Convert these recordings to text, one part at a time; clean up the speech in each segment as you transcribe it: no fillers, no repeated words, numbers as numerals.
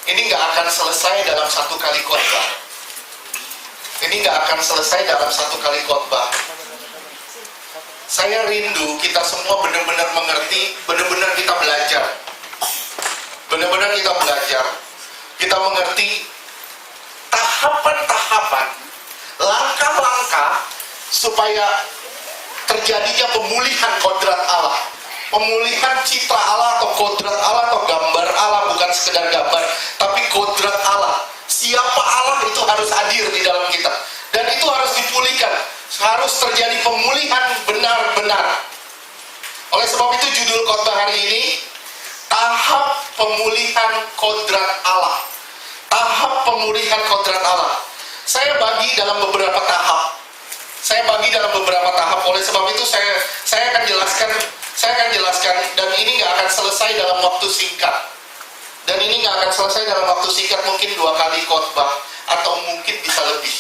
Ini nggak akan selesai dalam satu kali khotbah. Ini nggak akan selesai dalam satu kali khotbah. Saya rindu kita semua benar-benar mengerti, benar-benar kita belajar. Benar-benar kita belajar, kita mengerti tahapan-tahapan, langkah-langkah supaya terjadinya pemulihan kodrat Allah. Pemulihan citra Allah atau kodrat Allah atau gambar Allah, bukan sekedar gambar, tapi kodrat Allah. Siapa Allah itu harus hadir di dalam kita. Dan itu harus dipulihkan. Harus terjadi pemulihan benar-benar. Oleh sebab itu judul khotbah hari ini, tahap pemulihan kodrat Allah. Tahap pemulihan kodrat Allah. Saya bagi dalam beberapa tahap. Oleh sebab itu saya akan jelaskan, dan ini nggak akan selesai dalam waktu singkat. Mungkin 2 kali khotbah atau mungkin bisa lebih.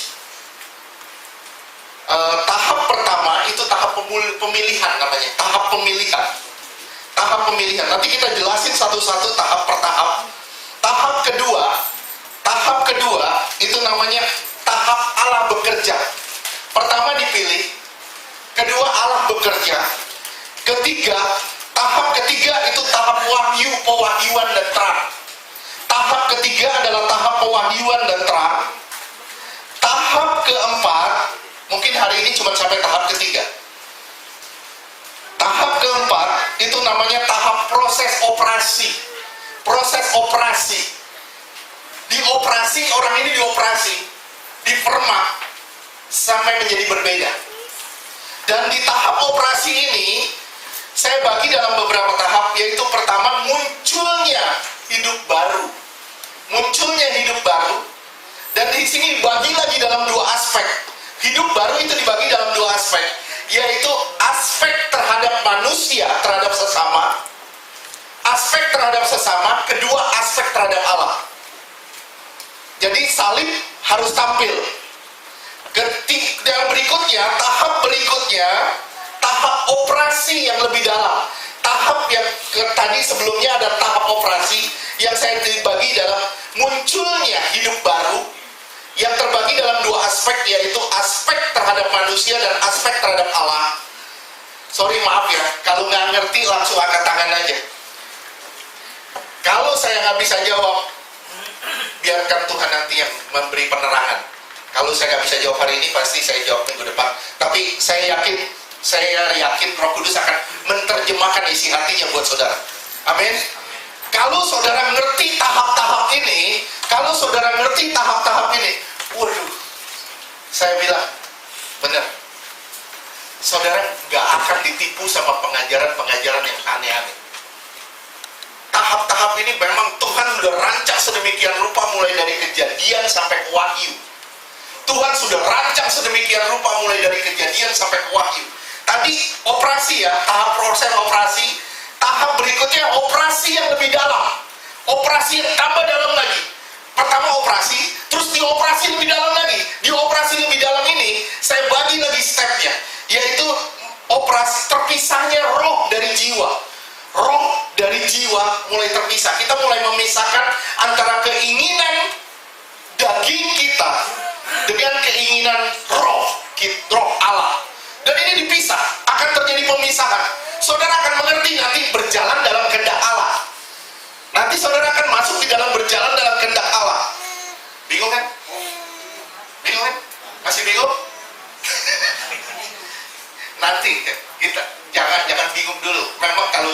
Tahap pertama itu tahap pemilihan namanya, tahap pemilihan. Nanti kita jelasin satu-satu tahap per tahap. Tahap kedua itu namanya tahap Allah bekerja. Pertama dipilih, kedua Allah bekerja, tahap ketiga itu tahap wahyu, pewahyuan dan terang. Tahap ketiga adalah tahap pewahyuan dan terang. Tahap keempat, mungkin hari ini cuma sampai tahap ketiga. Tahap keempat itu namanya tahap proses operasi. Orang ini dioperasi, dipermak sampai menjadi berbeda. Dan di tahap operasi ini saya bagi dalam beberapa tahap, yaitu pertama munculnya hidup baru. Dan di sini dibagi lagi dalam 2 aspek. Hidup baru itu dibagi dalam 2 aspek, yaitu aspek terhadap manusia, terhadap sesama. Kedua aspek terhadap Allah. Jadi salib harus tampil. Yang berikutnya, tahap operasi yang lebih dalam. Tahap yang tadi sebelumnya ada tahap operasi, yang saya bagi dalam munculnya hidup baru, yang terbagi dalam 2 aspek, yaitu aspek terhadap manusia dan aspek terhadap Allah. Sorry, maaf ya, kalau nggak ngerti langsung angkat tangan aja. Kalau saya nggak bisa jawab, biarkan Tuhan nanti yang memberi penerangan. Kalau saya nggak bisa jawab hari ini, pasti saya jawab minggu depan. Tapi saya yakin Roh Kudus akan menerjemahkan isi hatinya buat saudara. Amin. Kalau saudara ngerti tahap-tahap ini, waduh, saya bilang, benar, saudara nggak akan ditipu sama pengajaran-pengajaran yang aneh-aneh. Tahap-tahap ini memang Tuhan sudah rancang sedemikian rupa, mulai dari Kejadian sampai ke Wahyu. Tuhan sudah rancang sedemikian rupa mulai dari Kejadian sampai ke Wahyu. Tadi operasi ya, tahap proses operasi. Tahap berikutnya operasi yang lebih dalam. Operasi yang tambah dalam lagi. Pertama operasi, terus dioperasi lebih dalam lagi. Di operasi lebih dalam ini, saya bagi lagi stepnya, yaitu operasi terpisahnya roh dari jiwa. Roh dari jiwa mulai terpisah. Kita mulai memisahkan antara keinginan daging kita dengan keinginan roh Allah. Dan ini dipisah, akan terjadi pemisahan. Saudara akan mengerti nanti berjalan dalam kehendak Allah. Nanti saudara akan masuk di dalam berjalan dalam kehendak Allah. Bingung kan? Masih bingung? Nanti kita jangan bingung dulu. Memang kalau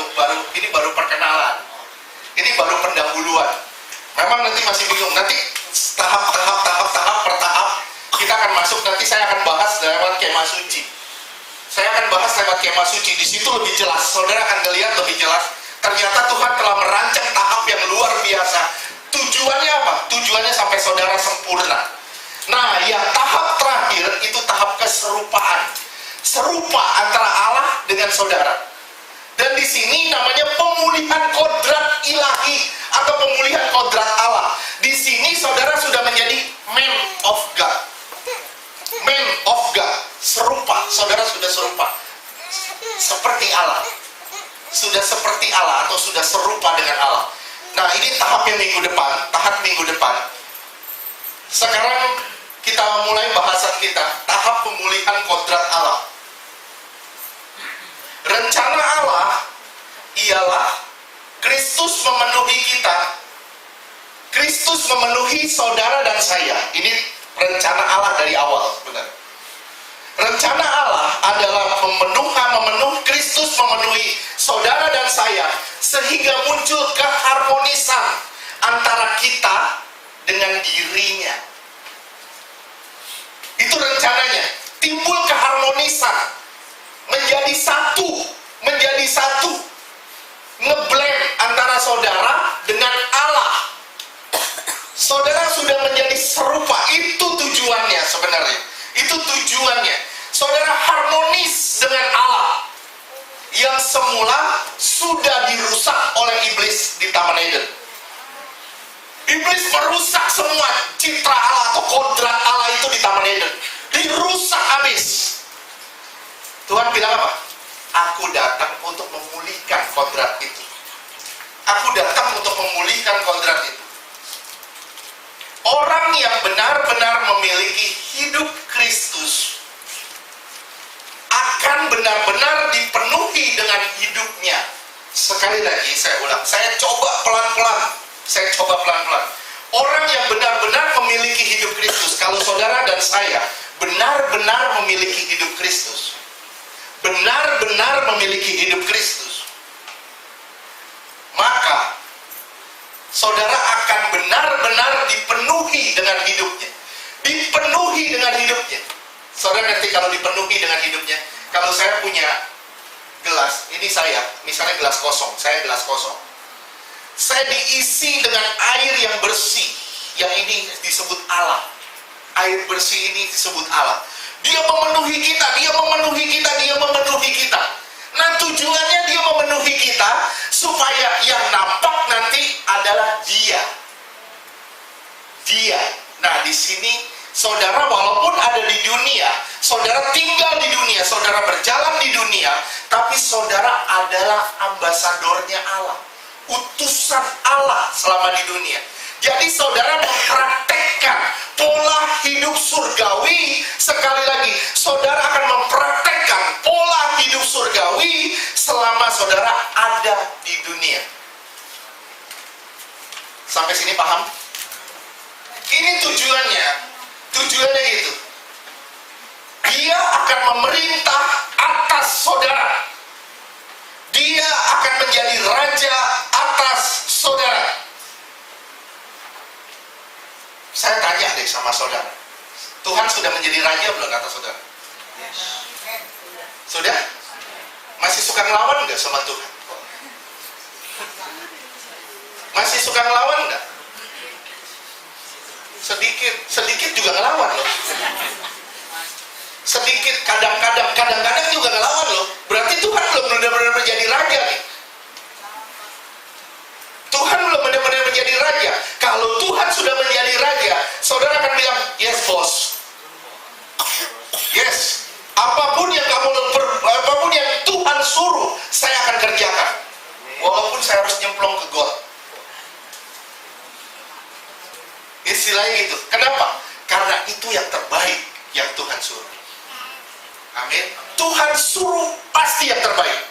ini baru perkenalan. Ini baru pendahuluan. Memang nanti masih bingung. Nanti tahap per tahap kita akan masuk. Nanti saya akan bahas lewat kemah suci. Di situ lebih jelas. Saudara akan melihat lebih jelas. Ternyata Tuhan telah merancang tahap yang luar biasa. Tujuannya apa? Tujuannya sampai saudara sempurna. Nah, yang tahap terakhir itu tahap keserupaan. Serupa antara Allah dengan saudara. Dan di sini namanya pemulihan kodrat ilahi atau pemulihan kodrat Allah. Di sini saudara sudah menjadi man of God. Serupa, saudara sudah serupa. Seperti Allah. Sudah seperti Allah atau sudah serupa dengan Allah. Nah, ini tahap yang tahapnya tahap minggu depan. Sekarang kita mulai bahasan kita, tahap pemulihan kodrat Allah. Rencana Allah ialah Kristus memenuhi kita. Kristus memenuhi saudara dan saya. Ini rencana Allah dari awal, benar. Rencana Allah adalah Kristus memenuhi saudara dan saya, sehingga muncul keharmonisan antara kita dengan dirinya. Itu rencananya. Timbul keharmonisan, menjadi satu, ngeblend antara saudara dengan Allah. Saudara sudah menjadi serupa. Itu tujuannya sebenarnya. Itu tujuannya. Saudara harmonis dengan Allah yang semula sudah dirusak oleh iblis di Taman Eden. Iblis merusak semua citra Allah atau kodrat Allah itu di Taman Eden. Dirusak habis. Tuhan bilang apa? Aku datang untuk memulihkan kodrat itu. Aku datang untuk memulihkan kodrat itu. Orang yang benar-benar memiliki hidup Kristus akan benar-benar dipenuhi dengan hidupnya. Sekali lagi saya ulang, saya coba pelan-pelan. Orang yang benar-benar memiliki hidup Kristus, kalau saudara dan saya benar-benar memiliki hidup Kristus, benar-benar memiliki hidup Kristus, maka saudara akan benar-benar dipenuhi dengan hidupnya. Dipenuhi dengan hidupnya. Saudara nanti kalau dipenuhi dengan hidupnya, kalau saya punya gelas, ini saya, misalnya gelas kosong, saya gelas kosong. Saya diisi dengan air yang bersih, yang ini disebut Allah. Air bersih ini disebut Allah. Dia memenuhi kita. Nah, tujuannya dia memenuhi kita supaya yang nampak nanti adalah Dia. Nah, di sini saudara walaupun ada di dunia, saudara tinggal di dunia, saudara berjalan di dunia, tapi saudara adalah ambasadornya Allah, utusan Allah selama di dunia. Jadi saudara mempraktekkan pola hidup surgawi. Sekali lagi, saudara akan mempraktekkan pola hidup surgawi selama saudara ada di dunia. Sampai sini paham? Ini tujuannya gitu. Dia akan memerintah atas saudara. Dia akan menjadi raja atas saudara. Saya tanya deh sama saudara, Tuhan sudah menjadi raja belum atas saudara? Sudah? Masih suka ngelawan nggak sama Tuhan? Masih suka ngelawan nggak? Sedikit juga ngelawan loh. Sedikit, kadang-kadang juga ngelawan loh. Berarti Tuhan belum benar-benar menjadi raja nih. Tuhan belum benar-benar menjadi raja. Kalau Tuhan sudah menjadi raja, saudara akan bilang, yes bos, yes, apapun yang Tuhan suruh, saya akan kerjakan, walaupun saya harus nyemplung ke got. Istilahnya gitu. Kenapa? Karena itu yang terbaik yang Tuhan suruh. Amin. Tuhan suruh pasti yang terbaik,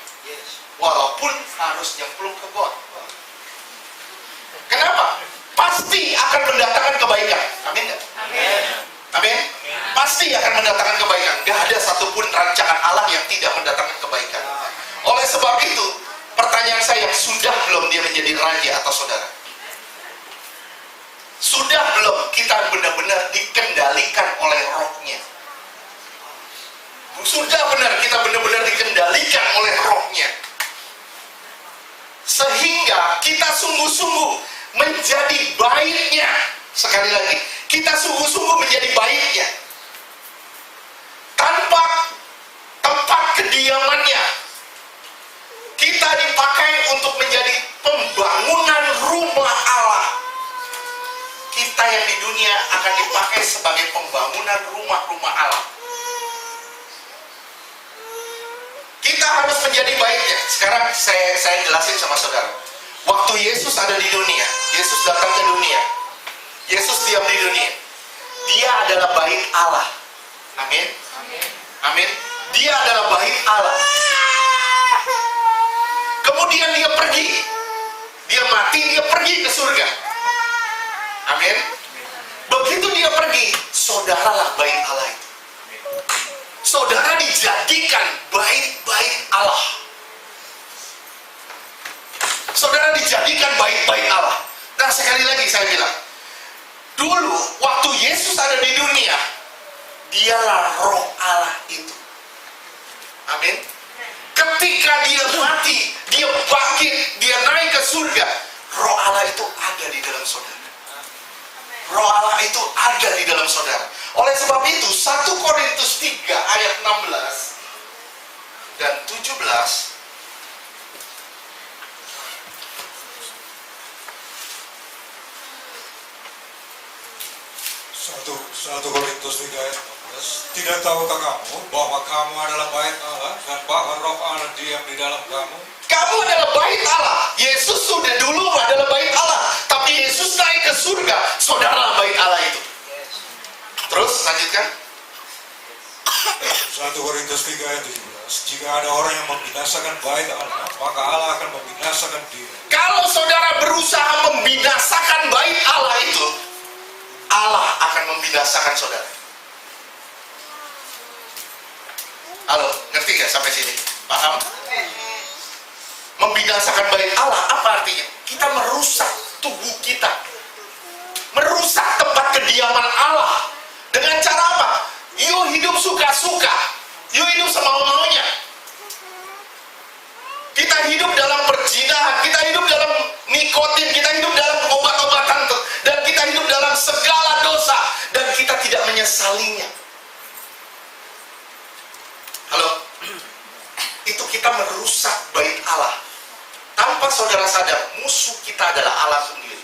walaupun harus nyemplung ke got. Kenapa? Pasti akan mendatangkan kebaikan. Amin gak? Amin. Pasti akan mendatangkan kebaikan. Gak ada satupun rancangan Allah yang tidak mendatangkan kebaikan. Oleh sebab itu, pertanyaan saya, sudah belum dia menjadi raja atas saudara? Sudah belum kita benar-benar dikendalikan oleh rohnya? Sudah benar kita benar-benar dikendalikan oleh rohnya, sehingga kita sungguh-sungguh menjadi baiknya. Sekali lagi, kita sungguh-sungguh menjadi baiknya. Tanpa tempat kediamannya, kita dipakai untuk menjadi pembangunan rumah Allah. Kita yang di dunia akan dipakai sebagai pembangunan rumah-rumah Allah. Kita harus menjadi baiknya. Sekarang saya jelasin sama saudara. Waktu Yesus ada di dunia, Yesus datang diam di dunia. Dia adalah bait Allah. Amin. Amin. Dia adalah bait Allah. Kemudian dia pergi. Dia mati, dia pergi ke surga. Amin. Begitu dia pergi, saudaralah bait Allah itu. Saudara dijadikan bait-bait Allah. Saudara dijadikan bait-bait Allah. Nah, sekali lagi saya bilang, dulu waktu Yesus ada di dunia, dialah roh Allah itu. Amin. Ketika dia mati, dia bangkit, dia naik ke surga, roh Allah itu ada di dalam saudara. Roh Allah itu ada di dalam saudara. Oleh sebab itu 1 Korintus 3 ayat 16 dan 17 1 Korintus 3 ayat 16. Tidak tahukah kamu bahwa kamu adalah bait Allah dan bahwa roh Allah diam di dalam kamu? Kamu adalah bait Allah. Yesus sudah dulu adalah bait Allah, tapi Yesus naik ke surga, saudara bait Allah itu. Terus lanjutkan. 1 Korintus 3 ayat 17. Jika ada orang yang membinasakan bait Allah, maka Allah akan membinasakan dia. Kalau saudara berusaha membinasakan bait Allah itu, Allah akan membinasakan saudara. Halo, ngerti gak sampai sini? Paham? Membinasakan bait Allah, apa artinya? Kita merusak tubuh kita, merusak tempat kediaman Allah. Dengan cara apa? Yuk hidup suka-suka, yuk hidup semau-maunya. Kita hidup dalam perzinahan, kita hidup dalam nikotin, kita hidup dalam obat-obatan, dan kita hidup dalam segala dosa, dan kita tidak menyesalinya. Halo? Itu kita merusak bait Allah. Tanpa saudara sadar, musuh kita adalah Allah sendiri.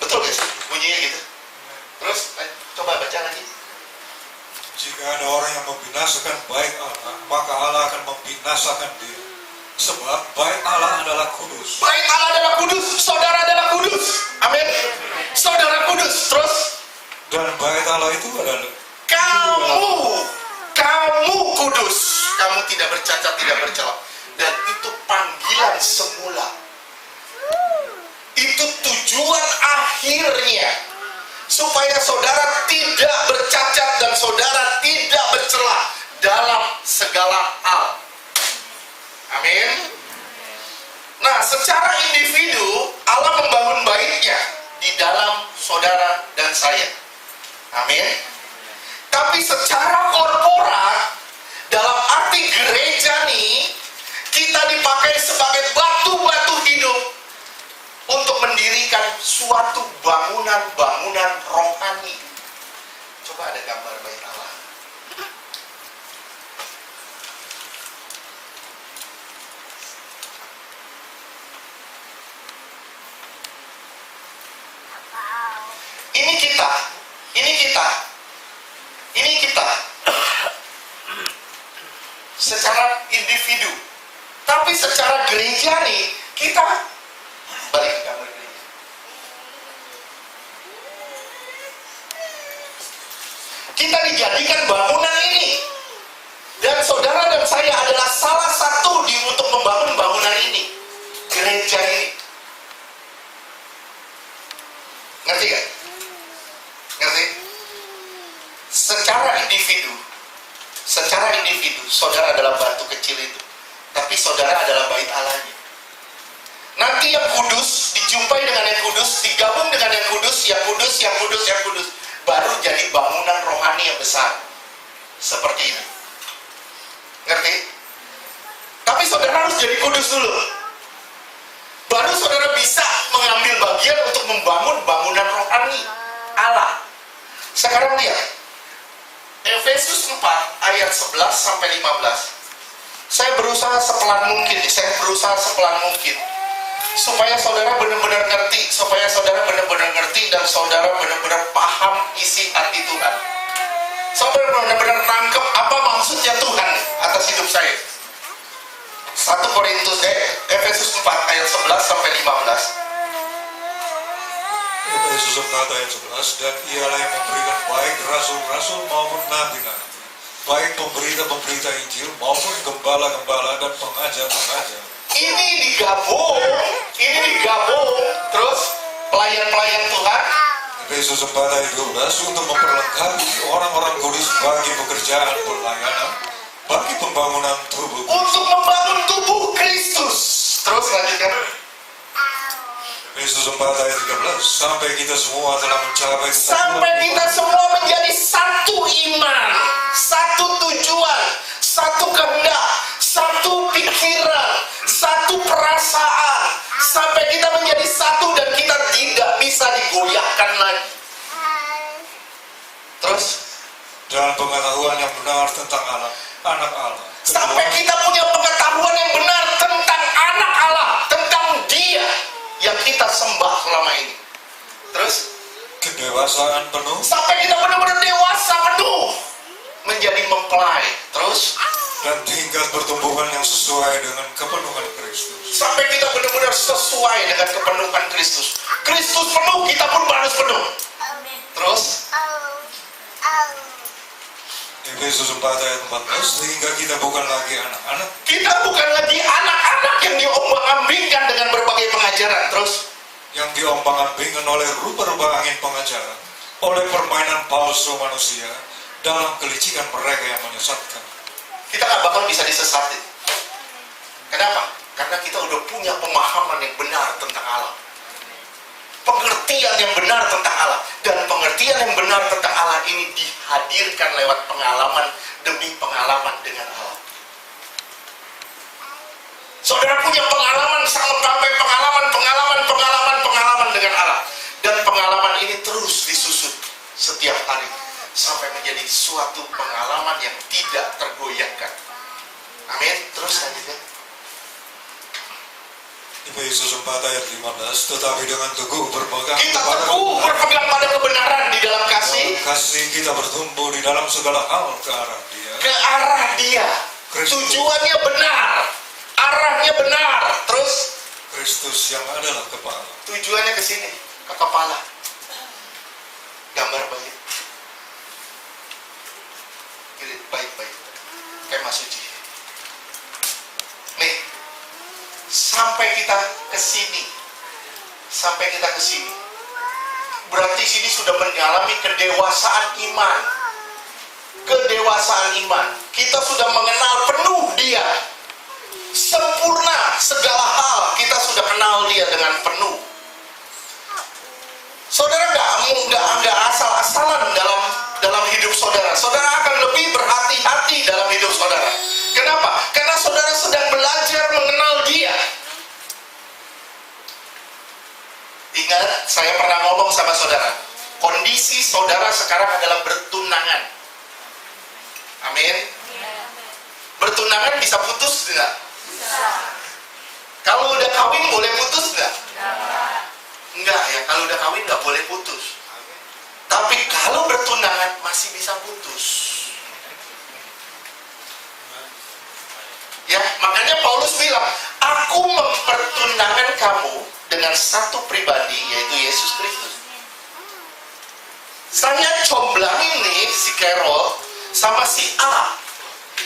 Betul gak sih? Bunyinya gitu. Terus, coba baca lagi. Jika ada orang yang membinasakan bait Allah, maka Allah akan membinasakan dia. Sebab bait Allah adalah kudus. Bait Allah adalah kudus, saudara adalah kudus. Amin. Saudara kudus. Terus, Dan bait Allah itu adalah kamu kudus. Kamu tidak bercacat, tidak bercela. Dan itu panggilan semula. Itu tujuan akhirnya, supaya saudara tidak bercacat dan saudara tidak bercela dalam segala hal. Amin. Nah, secara individu Allah membangun baitnya di dalam saudara dan saya. Amin. Tapi secara korporat, dalam arti gereja nih, kita dipakai sebagai batu-batu hidup untuk mendirikan suatu bangunan-bangunan rohani. Coba ada gambar bait Allah. Ini kita secara individu. Tapi secara gereja nih, kita balik ke gambar gereja. Kita dijadikan bangunan ini. Dan saudara dan saya adalah salah satu untuk membangun bangunan ini. Gereja ini. Ngerti gak? Ngerti? Secara individu, saudara adalah batu kecil itu. Tapi saudara adalah bait Allahnya. Nanti yang kudus dijumpai dengan yang kudus, digabung dengan yang kudus, yang kudus, yang kudus, yang kudus. Baru jadi bangunan rohani yang besar. Seperti ini. Ngerti? Tapi saudara harus jadi kudus dulu. Baru saudara bisa mengambil bagian untuk membangun bangunan rohani Allah. Sekarang lihat Efesus 4 ayat 11 sampai 15. Saya berusaha sepelan mungkin supaya saudara benar-benar ngerti, dan saudara benar-benar paham isi hati Tuhan. Saudara benar-benar nangkep apa maksudnya Tuhan atas hidup saya. 1 Efesus 4 ayat 11 sampai 15. Efesus Efesus 4 ayat 11, dan ialah yang memberikan baik rasul-rasul maupun nabi-nabi, baik pemberita-pemberita Injil maupun gembala-gembala dan pengajar-pengajar. Ini digabung, terus pelayan-pelayan Tuhan. Efesus 4 ayat 12, untuk memperlengkapi orang-orang kudus bagi pekerjaan pelayanan, bagi pembangunan tubuh Kristus. Untuk membangun tubuh Kristus. Terus lanjutkan. Efesus 4 ayat 13, sampai kita semua telah mencapai Sampai kita semua menjadi satu iman, satu tujuan, satu kehendak, satu pikiran, satu perasaan. Sampai kita menjadi satu dan kita tidak bisa digoyahkan lagi. Terus dalam pengetahuan yang benar tentang Allah, anak Allah. sampai kita punya pengetahuan yang benar tentang anak Allah, tentang Dia yang kita sembah selama ini. Terus Kedewasaan penuh, sampai kita benar-benar dewasa penuh, menjadi mempelai. Terus dan tingkat pertumbuhan yang sesuai dengan kepenuhan Kristus. sampai kita benar-benar sesuai dengan kepenuhan Kristus. Kristus penuh, kita pun harus penuh. Terus Efesus 4 ayat 14, sehingga kita bukan lagi anak-anak, kita bukan lagi anak-anak yang diombang-ambingkan dengan berbagai pengajaran. Terus yang diombang-ambingkan oleh rupa-rupa angin pengajaran, oleh permainan palsu manusia, dalam kelicikan mereka yang menyesatkan. kita nggak bakal bisa disesatin. Kenapa? Karena kita udah punya pemahaman yang benar tentang Allah, pengertian yang benar tentang Allah, dan pengertian yang benar tentang Allah ini dihadirkan lewat pengalaman demi pengalaman dengan Allah. Saudara punya pengalaman sampai pengalaman dengan Allah, dan pengalaman ini terus disusun setiap hari sampai menjadi suatu pengalaman yang tidak tergoyahkan. Amin. Terus lanjutnya. Efesus 4 ayat 15, tetapi dengan teguh berpegang Kita kepada teguh berpegang pada kebenaran di dalam kasih, dalam kasih kita bertumbuh di dalam segala hal ke arah Dia. ke arah Dia. Kristus. Tujuannya benar, arahnya benar. Terus Kristus yang adalah kepala. tujuannya ke sini, ke kepala. Gambar baik. Baik. Kayak Mas Suci. Nih, sampai kita ke sini. Berarti sini sudah mengalami kedewasaan iman. Kita sudah mengenal penuh Dia. Sempurna segala hal, kita sudah kenal Dia dengan penuh. Saudara nggak asal-asalan dalam hidup saudara. Saudara akan lebih berhati-hati dalam hidup saudara. Kenapa? Karena saudara sedang belajar mengenal Dia. Ingat, saya pernah ngomong sama saudara, kondisi saudara sekarang adalah bertunangan. Amin. Bertunangan bisa putus nggak? Kalau udah kawin boleh putus nggak? Enggak ya, kalau udah kawin nggak boleh putus. Tapi kalau bertunangan masih bisa putus. Ya, makanya Paulus bilang, aku mempertunangan kamu dengan satu pribadi, yaitu Yesus Kristus. Saya comblangin nih si Carol sama si A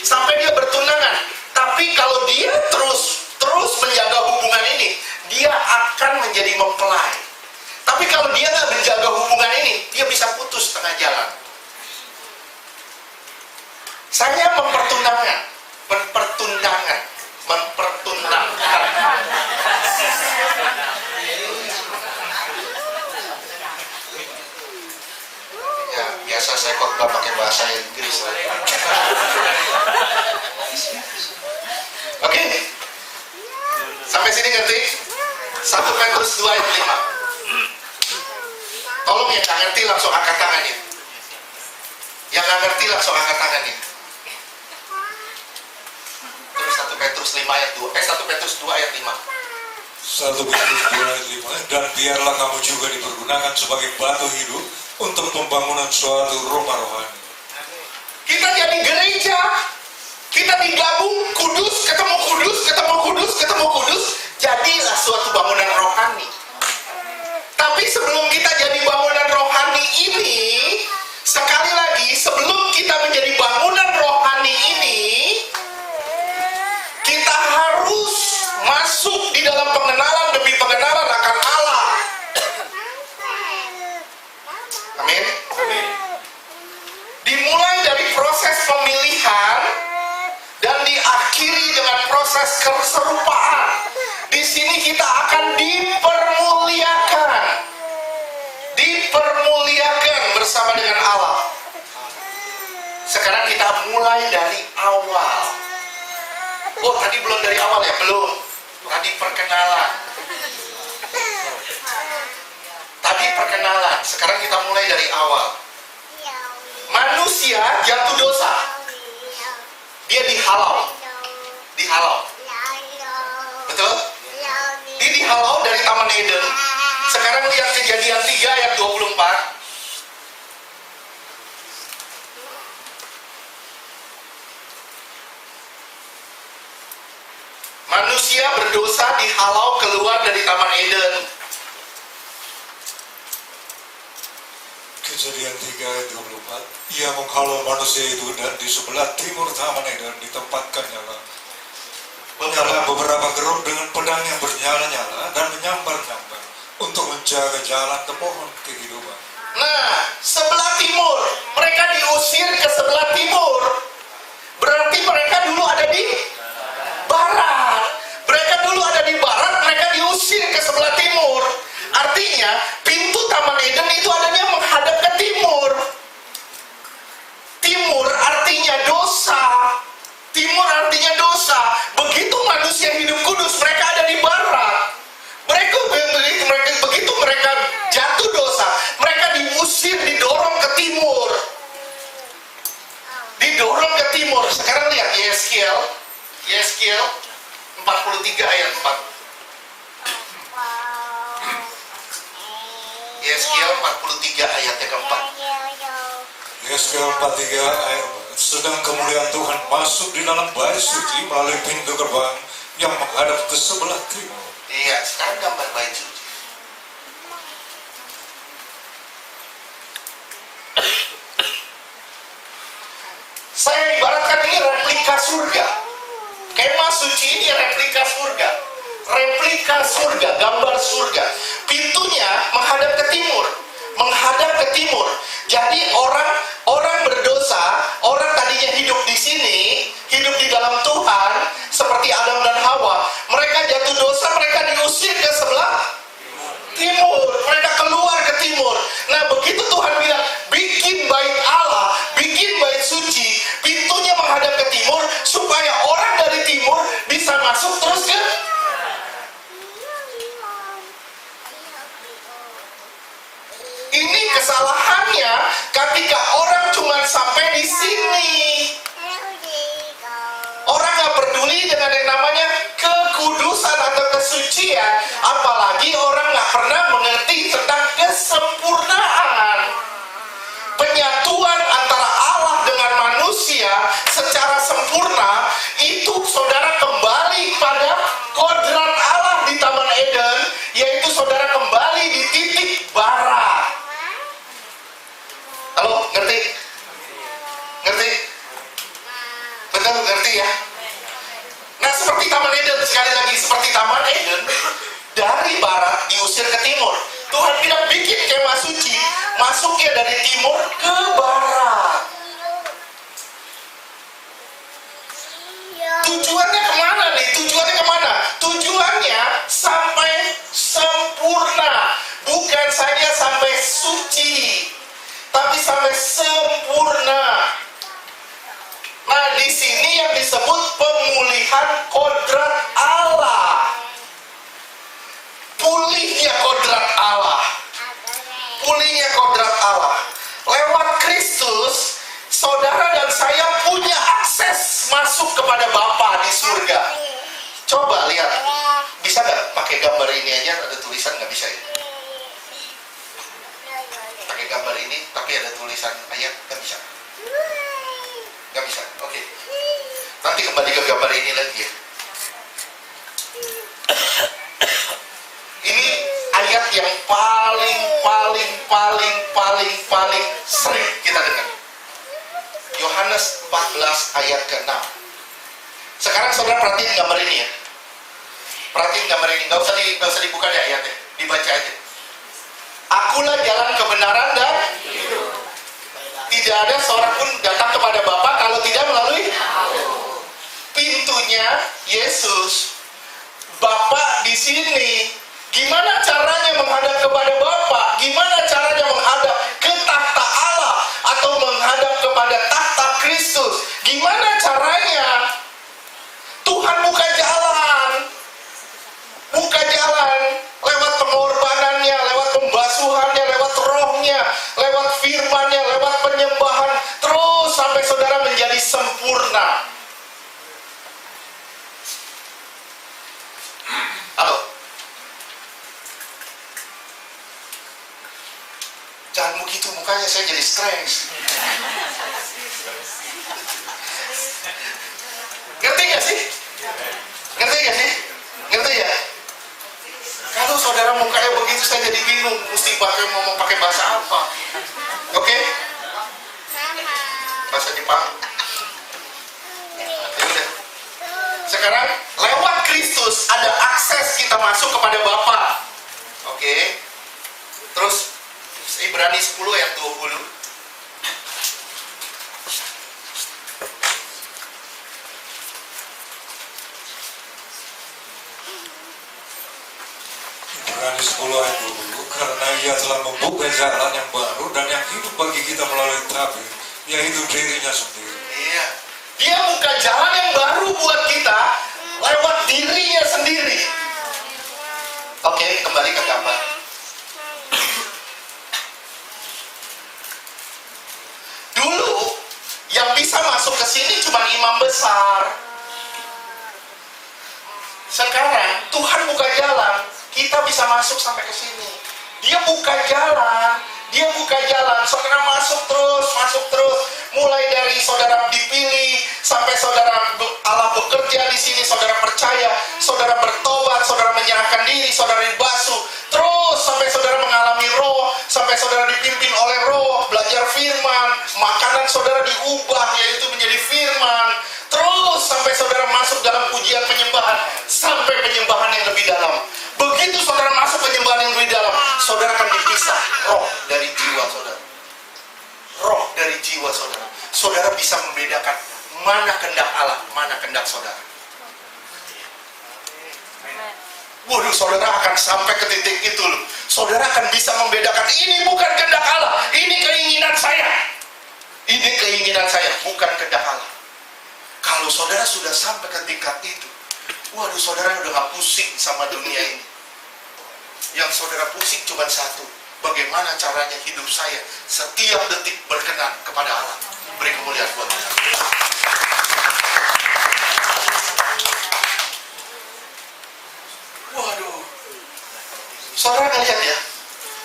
sampai dia bertunangan. Tapi kalau dia terus menjaga hubungan ini, dia akan menjadi mempelai. Tapi kalau dia nggak menjaga hubungan ini, dia bisa putus tengah jalan. Saya mempertunangkan. Ya, biasa saya khotbah pakai bahasa Inggris. Oke? Sampai sini ngerti? 1 Petrus 2 ayat 5. Tolong yang nggak ngerti langsung angkat tangannya. Yang nggak ngerti langsung angkat tangannya. Terus 1 Petrus 2 ayat 5. 1 Petrus 2 ayat 5, dan biarlah kamu juga dipergunakan sebagai batu hidup untuk pembangunan suatu rumah rohani. Kita jadi gereja, kita digabung, kudus, ketemu kudus, jadilah suatu bangunan rohani. Tapi sebelum kita jadi bangunan kita menjadi bangunan rohani ini, kita harus masuk di dalam pengenalan demi pengenalan akan Allah. Amin. Dimulai dari proses pemilihan dan diakhiri dengan proses keserupaan. Di sini kita akan dipermuliakan bersama dengan Allah. Sekarang kita mulai dari awal. Oh, tadi belum dari awal ya? Belum. Tadi perkenalan. Sekarang kita mulai dari awal. Manusia jatuh dosa. Dia dihalau. Betul? Dia dihalau dari Taman Eden. Sekarang lihat Kejadian 3 ayat 24. Manusia berdosa dihalau keluar dari Taman Eden. Kejadian 3 ayat 24. Ia menghalau manusia itu dan di sebelah timur Taman Eden ditempatkannya beberapa gerub dengan pedang yang bernyala-nyala dan menyambar-nyambar untuk menjaga jalan ke pohon kehidupan. Nah, sebelah timur, mereka diusir ke sebelah timur. Berarti mereka dulu ada di barat. Mereka diusir ke sebelah timur. Artinya, pintu Taman Eden itu adanya menghadap ke timur. Timur artinya dosa. Begitu manusia hidup kudus, mereka ada di barat. Begitu mereka jatuh dosa, mereka diusir, didorong ke timur. Sekarang lihat Yeskiel 43 ayat 4. Yeskiel 43 ayat yang keempat. Yeskiel 43 ayat 4. Sedang kemuliaan Tuhan masuk di dalam bait suci melalui pintu gerbang yang menghadap ke sebelah timur. Iya, sekarang gambar bait suci. Saya ibaratkan ini replika surga. Kemah suci ini replika surga. Gambar surga. Pintunya menghadap ke timur. Jadi orang berdosa, orang tadinya hidup di sini, hidup di dalam Tuhan, seperti Adam dan Hawa. Mereka jatuh dosa, mereka diusir ke sebelah timur. Mereka keluar ke timur. Nah, begitu Tuhan bilang, bikin bait Allah, bikin bait suci, pintunya menghadap ke timur, supaya orang dari timur bisa masuk terus ke. Ini kesalahannya ketika orang cuma sampai di sini. Orang nggak peduli dengan yang namanya kekudusan atau kesucian, apalagi orang nggak pernah mengerti tentang kesempurnaan. Penyatuan antara Allah dengan manusia secara sempurna itu, saudara, kembali pada kodrat Allah di Taman Eden, yaitu saudara kembali di titik barat. Halo, ngerti? Betul, ngerti ya? Nah, seperti Taman Eden, sekali lagi seperti Taman Eden, dari barat diusir ke timur. Tuhan bilang bikin kemah suci, masuknya dari timur ke barat. Tujuannya kemana nih? Tujuannya sampai sempurna. Bukan saja sampai suci, tapi sampai sempurna. Nah, di sini yang disebut pemulihan kodrat Allah. Pulihnya kodrat Allah. Lewat Kristus, saudara dan saya punya akses masuk kepada Bapa di surga. Coba lihat. Bisa nggak pakai gambar ini aja, ada tulisan, nggak bisa ya? Pakai gambar ini, tapi ada tulisan ayat, nggak bisa? Nggak bisa, oke. Nanti kembali ke gambar ini lagi ya. Ini ayat yang paling sering kita dengar. Yohanes 14 ayat ke-6. Sekarang saudara perhatiin gambar ini ya. Perhatiin gambar ini, nggak usah dibuka deh ayatnya, dibaca aja. Akulah jalan kebenaran dan hidup. Tidak ada seorang pun datang kepada Bapa kalau tidak melalui pintunya Yesus. Bapa di sini. Gimana caranya menghadap kepada Bapa? Gimana caranya menghadap ke tahta Allah atau menghadap kepada tahta Kristus? Gimana caranya? Tuhan buka jalan. Buka jalan lewat pengorbanannya, lewat pembasuhannya, lewat rohnya, lewat firmannya, lewat penyembahan, terus sampai saudara menjadi sempurna. Halo? Jangan begitu mukanya, saya jadi stres. Ngerti gak sih? Ngerti gak sih? Ngerti ya? Kalau saudara mukanya begitu saya jadi bingung, mesti ngomong pakai bahasa apa? Oke? Bahasa Jepang. Ya udah. Sekarang lewat Kristus ada akses kita masuk kepada Bapa. Oke? Terus Ibrani 10 ayat 20. Ibrani 10 ayat 20, karena ia telah membuka jalan yang baru dan yang hidup bagi kita melalui tabir, yaitu dirinya sendiri. Iya. Dia buka jalan yang baru buat kita lewat dirinya sendiri. Oke, kembali ke gambar. Dulu yang bisa masuk ke sini cuma imam besar. Sekarang Tuhan buka jalan, kita bisa masuk sampai ke sini. Dia buka jalan, saudara masuk terus, mulai dari saudara dipilih sampai saudara Allah bekerja di sini, saudara percaya, saudara bertobat, saudara menyerahkan diri, saudara dibasuh, terus sampai saudara mengalami roh, sampai saudara dipimpin oleh roh, belajar firman, makanan saudara diubah yaitu menjadi firman, terus sampai saudara masuk dalam pujian penyembahan, sampai penyembahan yang lebih dalam. Begitu saudara masuk penyembahan yang lebih dalam, saudara akan dipisah roh dari jiwa saudara. Roh dari jiwa saudara. Saudara bisa membedakan mana kehendak Allah, mana kehendak saudara. Waduh, saudara akan sampai ke titik itu loh. Saudara akan bisa membedakan ini bukan kehendak Allah, ini keinginan saya. Ini keinginan saya, bukan kehendak Allah. Kalau saudara sudah sampai ke tingkat itu, waduh, saudara udah gak pusing sama dunia ini. Yang saudara pusing cuma satu, bagaimana caranya hidup saya setiap detik berkenan kepada Allah. Beri kemuliaan buat Tuhan. Waduh, saudara lihat ya,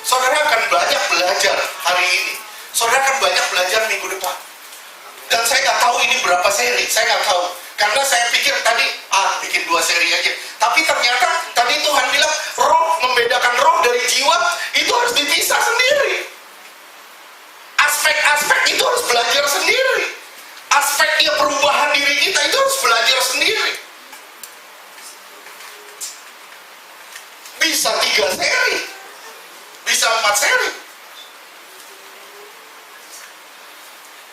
saudara akan banyak belajar hari ini, saudara akan banyak belajar minggu depan. Dan saya nggak tahu ini berapa seri, saya nggak tahu. Karena saya pikir tadi, bikin 2 seri aja. Tapi ternyata tadi Tuhan bilang, roh, membedakan roh dari jiwa, itu harus dipisah sendiri. Aspek-aspek itu harus belajar sendiri. Aspeknya perubahan diri kita itu harus belajar sendiri. Bisa 3 seri, bisa 4 seri.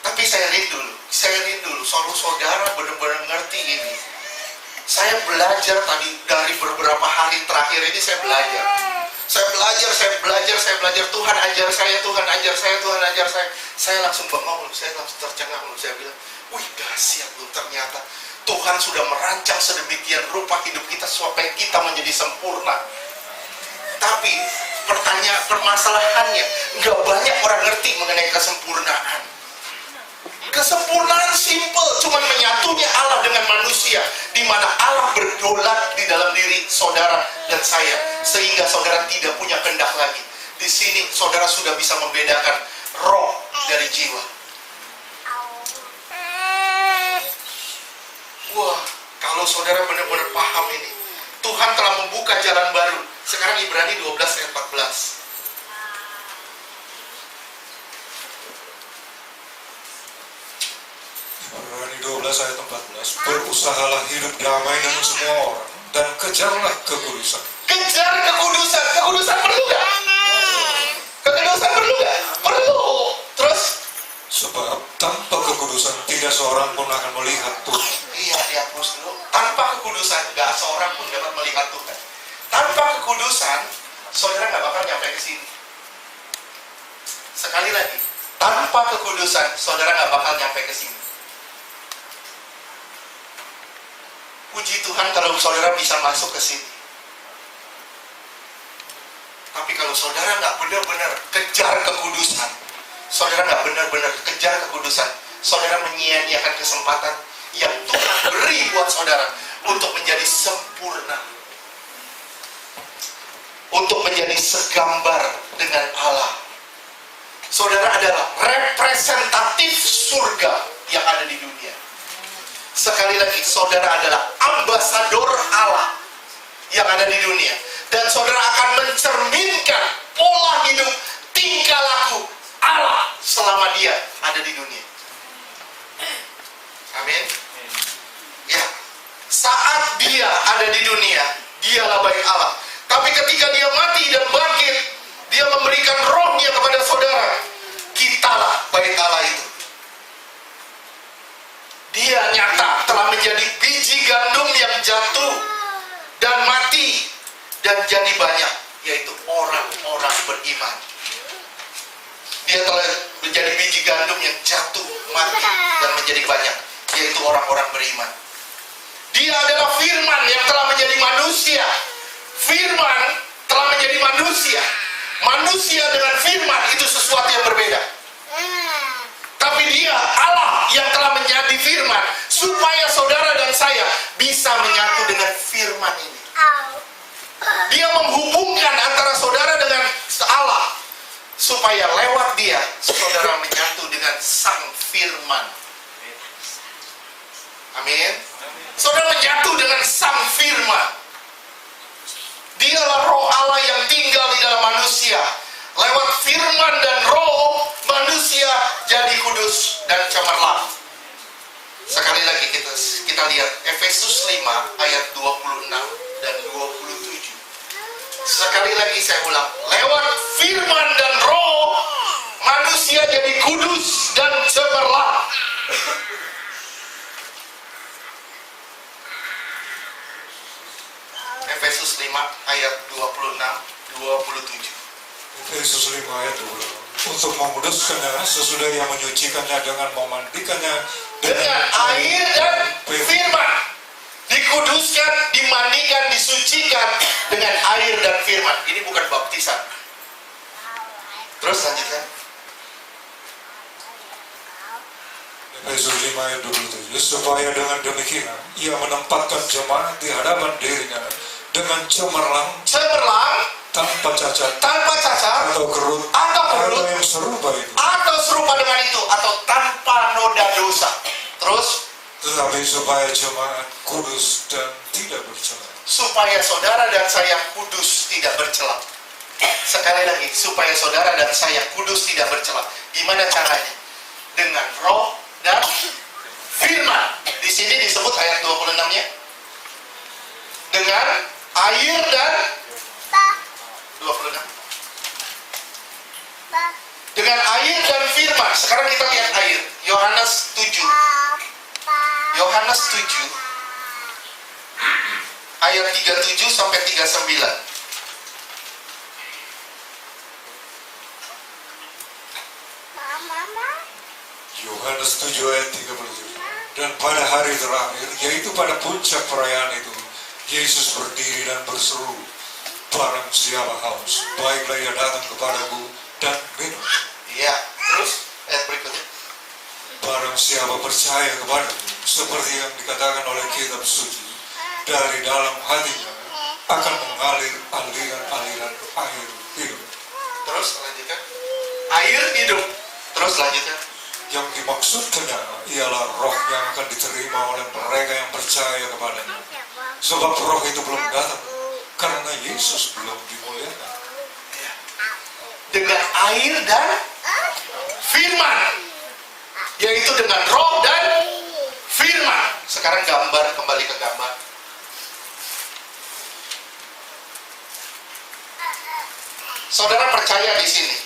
Tapi saya rindu, saudara benar-benar ngerti ini. Saya belajar tadi dari beberapa hari terakhir ini saya belajar. Tuhan ajar saya. Saya langsung bengong, saya langsung tercengang, saya bilang, wih dahsyat loh, ternyata Tuhan sudah merancang sedemikian rupa hidup kita supaya kita menjadi sempurna. Tapi permasalahannya, nggak banyak orang ngerti mengenai kesempurnaan. Kesempurnaan simple, cuman menyatunya Allah dengan manusia, di mana Allah berdolat di dalam diri saudara dan saya, sehingga saudara tidak punya kehendak lagi. Di sini saudara sudah bisa membedakan roh dari jiwa. Wah, kalau saudara benar-benar paham ini, Tuhan telah membuka jalan baru. Sekarang Ibrani 12 ayat 14. ayat 14, berusahalah hidup damai dengan semua orang dan kejarlah kekudusan. Kejar kekudusan. Kekudusan perlu gak? Kekudusan perlu gak? Perlu. Terus? Sebab tanpa kekudusan tidak seorang pun akan melihat Tuhan. Iya, dihapus dulu. Tanpa kekudusan, gak seorang pun dapat melihat Tuhan. Tanpa kekudusan, saudara gak bakal nyampe ke sini. Sekali lagi, tanpa kekudusan, saudara gak bakal nyampe ke sini. Puji Tuhan kalau saudara bisa masuk ke sini. Tapi kalau saudara nggak benar-benar kejar kekudusan, saudara nggak benar-benar kejar kekudusan, saudara menyia-nyiakan kesempatan yang Tuhan beri buat saudara untuk menjadi sempurna, untuk menjadi segambar dengan Allah. Saudara adalah representatif surga yang ada di dunia. Sekali lagi, saudara adalah ambasador Allah yang ada di dunia. Dan saudara akan mencerminkan pola hidup, tingkah laku Allah selama dia ada di dunia. Amin. Ya, saat dia ada di dunia, dialah baik Allah. Tapi ketika dia mati dan bangkit, dia memberikan rohnya kepada saudara. Kitalah baik Allah itu. Dia nyata telah menjadi biji gandum yang jatuh dan mati dan jadi banyak, yaitu orang-orang beriman. Dia telah menjadi biji gandum yang jatuh, mati dan menjadi banyak, yaitu orang-orang beriman. Dia adalah firman yang telah menjadi manusia. Firman telah menjadi manusia. Manusia dengan firman itu sesuatu yang berbeda. Tapi dia Allah yang telah menjadi firman, supaya saudara dan saya bisa menyatu dengan firman ini. Dia menghubungkan antara saudara dengan Allah, supaya lewat dia saudara menyatu dengan sang firman. Amin. Saudara menyatu dengan sang firman. Dialah roh Allah yang tinggal di dalam manusia. Lewat firman dan roh, manusia jadi kudus dan cemerlang. Sekali lagi kita lihat Efesus 5 ayat 26 dan 27. Sekali lagi saya ulang, lewat firman dan roh, manusia jadi kudus dan cemerlang. Efesus 5 ayat 26 27. Efesus 5 ayat 2. Untuk menguduskannya sesudah yang menyucikannya dengan memandikannya dengan air dan firman. Dikuduskan, dimandikan, disucikan dengan air dan firman. Ini bukan baptisan. Terus lanjutkan. Efesus 5 ayat 27. Supaya dengan demikian ia menempatkan jemaat di hadapan dirinya dengan cemerlang, tanpa cacat atau kerut atau yang serupa itu, atau tanpa noda dosa. Terus, tetapi supaya jemaat kudus dan tidak bercela. supaya saudara dan saya kudus tidak bercela. Sekali lagi, supaya saudara dan saya kudus tidak bercela. Gimana caranya? Dengan roh dan firman. Di sini disebut ayat 26-nya. Dengan air dan 26. Dengan air dan firman. Sekarang kita lihat air. Yohanes 7. Yohanes 7 ayat 37 sampai 39. Yohanes 7 ayat 37. Dan pada hari terakhir, yaitu pada puncak perayaan itu, Yesus berdiri dan berseru, barang siapa haus, baiklah ia datang kepadaku dan minum. Iya, terus ayat berikutnya. Barang siapa percaya kepadaku, seperti yang dikatakan oleh kitab suci, dari dalam hatinya akan mengalir aliran-aliran air hidup. Terus lanjutkan. Air hidup. Terus lanjutkan. Yang dimaksudkannya ialah roh yang akan diterima oleh mereka yang percaya kepadanya. Sebab roh itu belum datang, karena Yesus belum dimuliakan. Dengan air dan firman, yaitu dengan roh dan firman. firman. Sekarang gambar, kembali ke gambar. Saudara percaya di sini.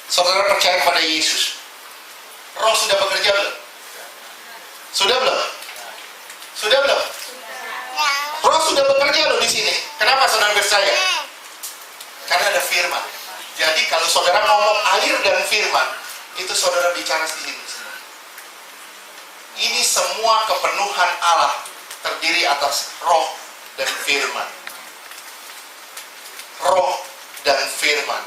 Saudara percaya kepada Yesus. Roh sudah bekerja belum? Sudah belum? Sudah belum? Roh sudah bekerja loh di sini. Kenapa saudara percaya? Karena ada firman. Jadi kalau saudara ngomong air dan firman, itu saudara bicara di sini semua. Ini semua kepenuhan Allah terdiri atas roh dan firman. Roh dan firman.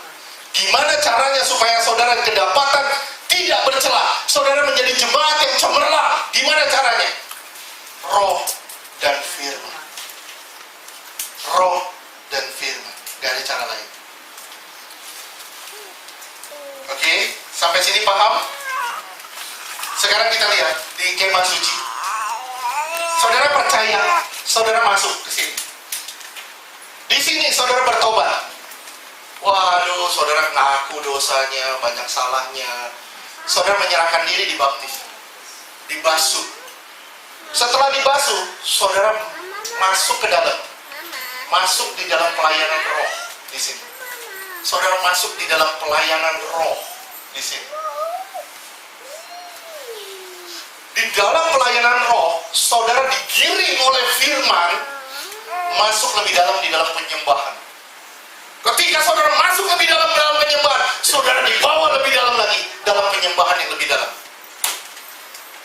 Gimana caranya supaya saudara kedapatan tidak bercela? Saudara menjadi jemaat yang cemerlang. Gimana caranya? Roh dan firman. Roh dan firman. Gak ada cara lain. Oke, sampai sini paham? Sekarang kita lihat di kemah suci. Saudara percaya, saudara masuk ke sini. Di sini saudara bertobat. Waduh, saudara ngaku dosanya, banyak salahnya. Saudara menyerahkan diri dibaptis, dibasuh. Setelah dibasuh, saudara masuk ke dalam, masuk di dalam pelayanan roh di sini. Saudara masuk di dalam pelayanan roh di sini. Di dalam pelayanan roh, saudara digiring oleh firman masuk lebih dalam di dalam penyembahan. Ketika saudara masuk lebih dalam penyembahan, saudara dibawa lebih dalam lagi dalam penyembahan yang lebih dalam.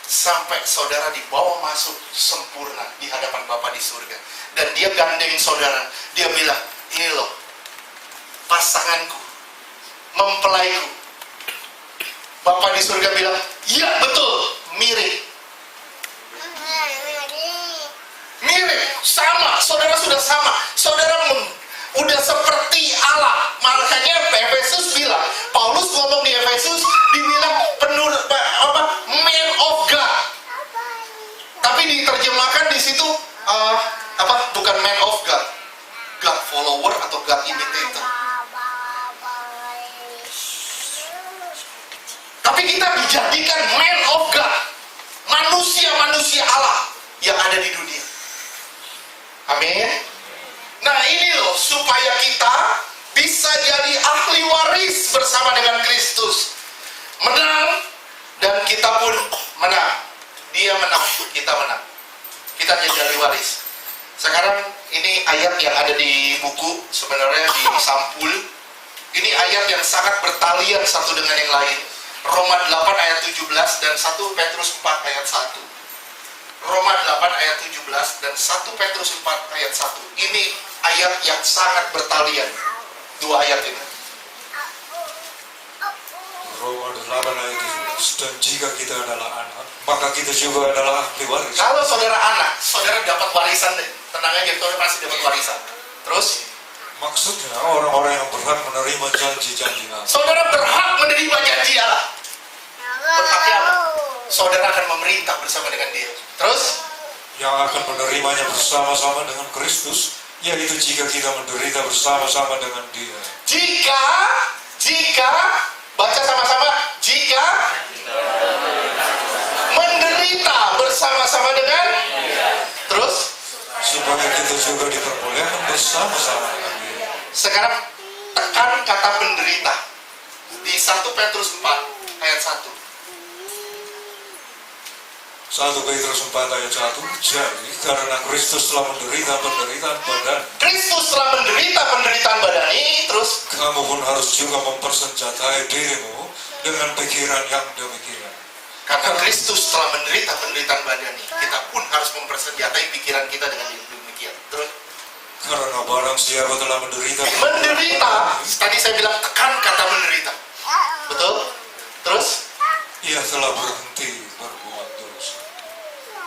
Sampai saudara dibawa masuk sempurna di hadapan Bapa di surga. Dan dia gandeng saudara. Dia bilang, ini loh pasanganku, mempelaiku. Bapa di surga bilang, iya betul, mirip. Mirip, sama, saudara sudah sama. Saudara udah seperti Allah. Makanya Efesus bilang, Paulus ngomong di Efesus, dibilang man of God. Tapi diterjemahkan di situ bukan man of God, God follower atau God imitator. Tapi kita dijadikan man of God, manusia-manusia Allah yang ada di dunia. Amin. Nah ini loh, supaya kita bisa jadi ahli waris bersama dengan Kristus. Menang, dan kita pun menang. Dia menang, kita menang. Kita jadi ahli waris. Sekarang ini ayat yang ada di buku, sebenarnya di sampul. Ini ayat yang sangat bertalian satu dengan yang lain. Roma 8 ayat 17 dan 1 Petrus 4 ayat 1. Roma 8 ayat 17 dan 1 Petrus 4 ayat 1. Ini ayat yang sangat bertalian. Dua ayat ini. Roma 8 ayat 17. Dan jika kita adalah anak, maka kita juga adalah ahli waris. Kalau saudara anak, saudara dapat warisan deh. Tenang aja, saudara pasti dapat warisan. Terus? Maksudnya orang-orang yang berhak menerima janji-janji Allah. Saudara berhak menerima janji Allah. Berhaknya apa? Saudara akan memerintah bersama dengan dia. Terus? Yang akan menerimanya bersama-sama dengan Kristus, yaitu jika kita menderita bersama-sama dengan dia. Jika baca sama-sama, jika menderita bersama-sama dengan, terus supaya kita juga dipermuliakan bersama-sama dengan dia. Sekarang tekan kata penderita di 1 Petrus 4 ayat 1. 1 Petrus 4 ayat 1. Jadi karena Kristus telah menderita penderitaan badan, Kristus telah menderita penderitaan badani, terus kamu pun harus juga mempersenjatai dirimu dengan pikiran yang demikian. karena Kristus telah menderita penderitaan badani, kita pun harus mempersenjatai pikiran kita dengan demikian. Terus Karena barang siapa telah menderita, tadi saya bilang tekan kata menderita. Betul? Terus ia telah berhenti berbuat dosa.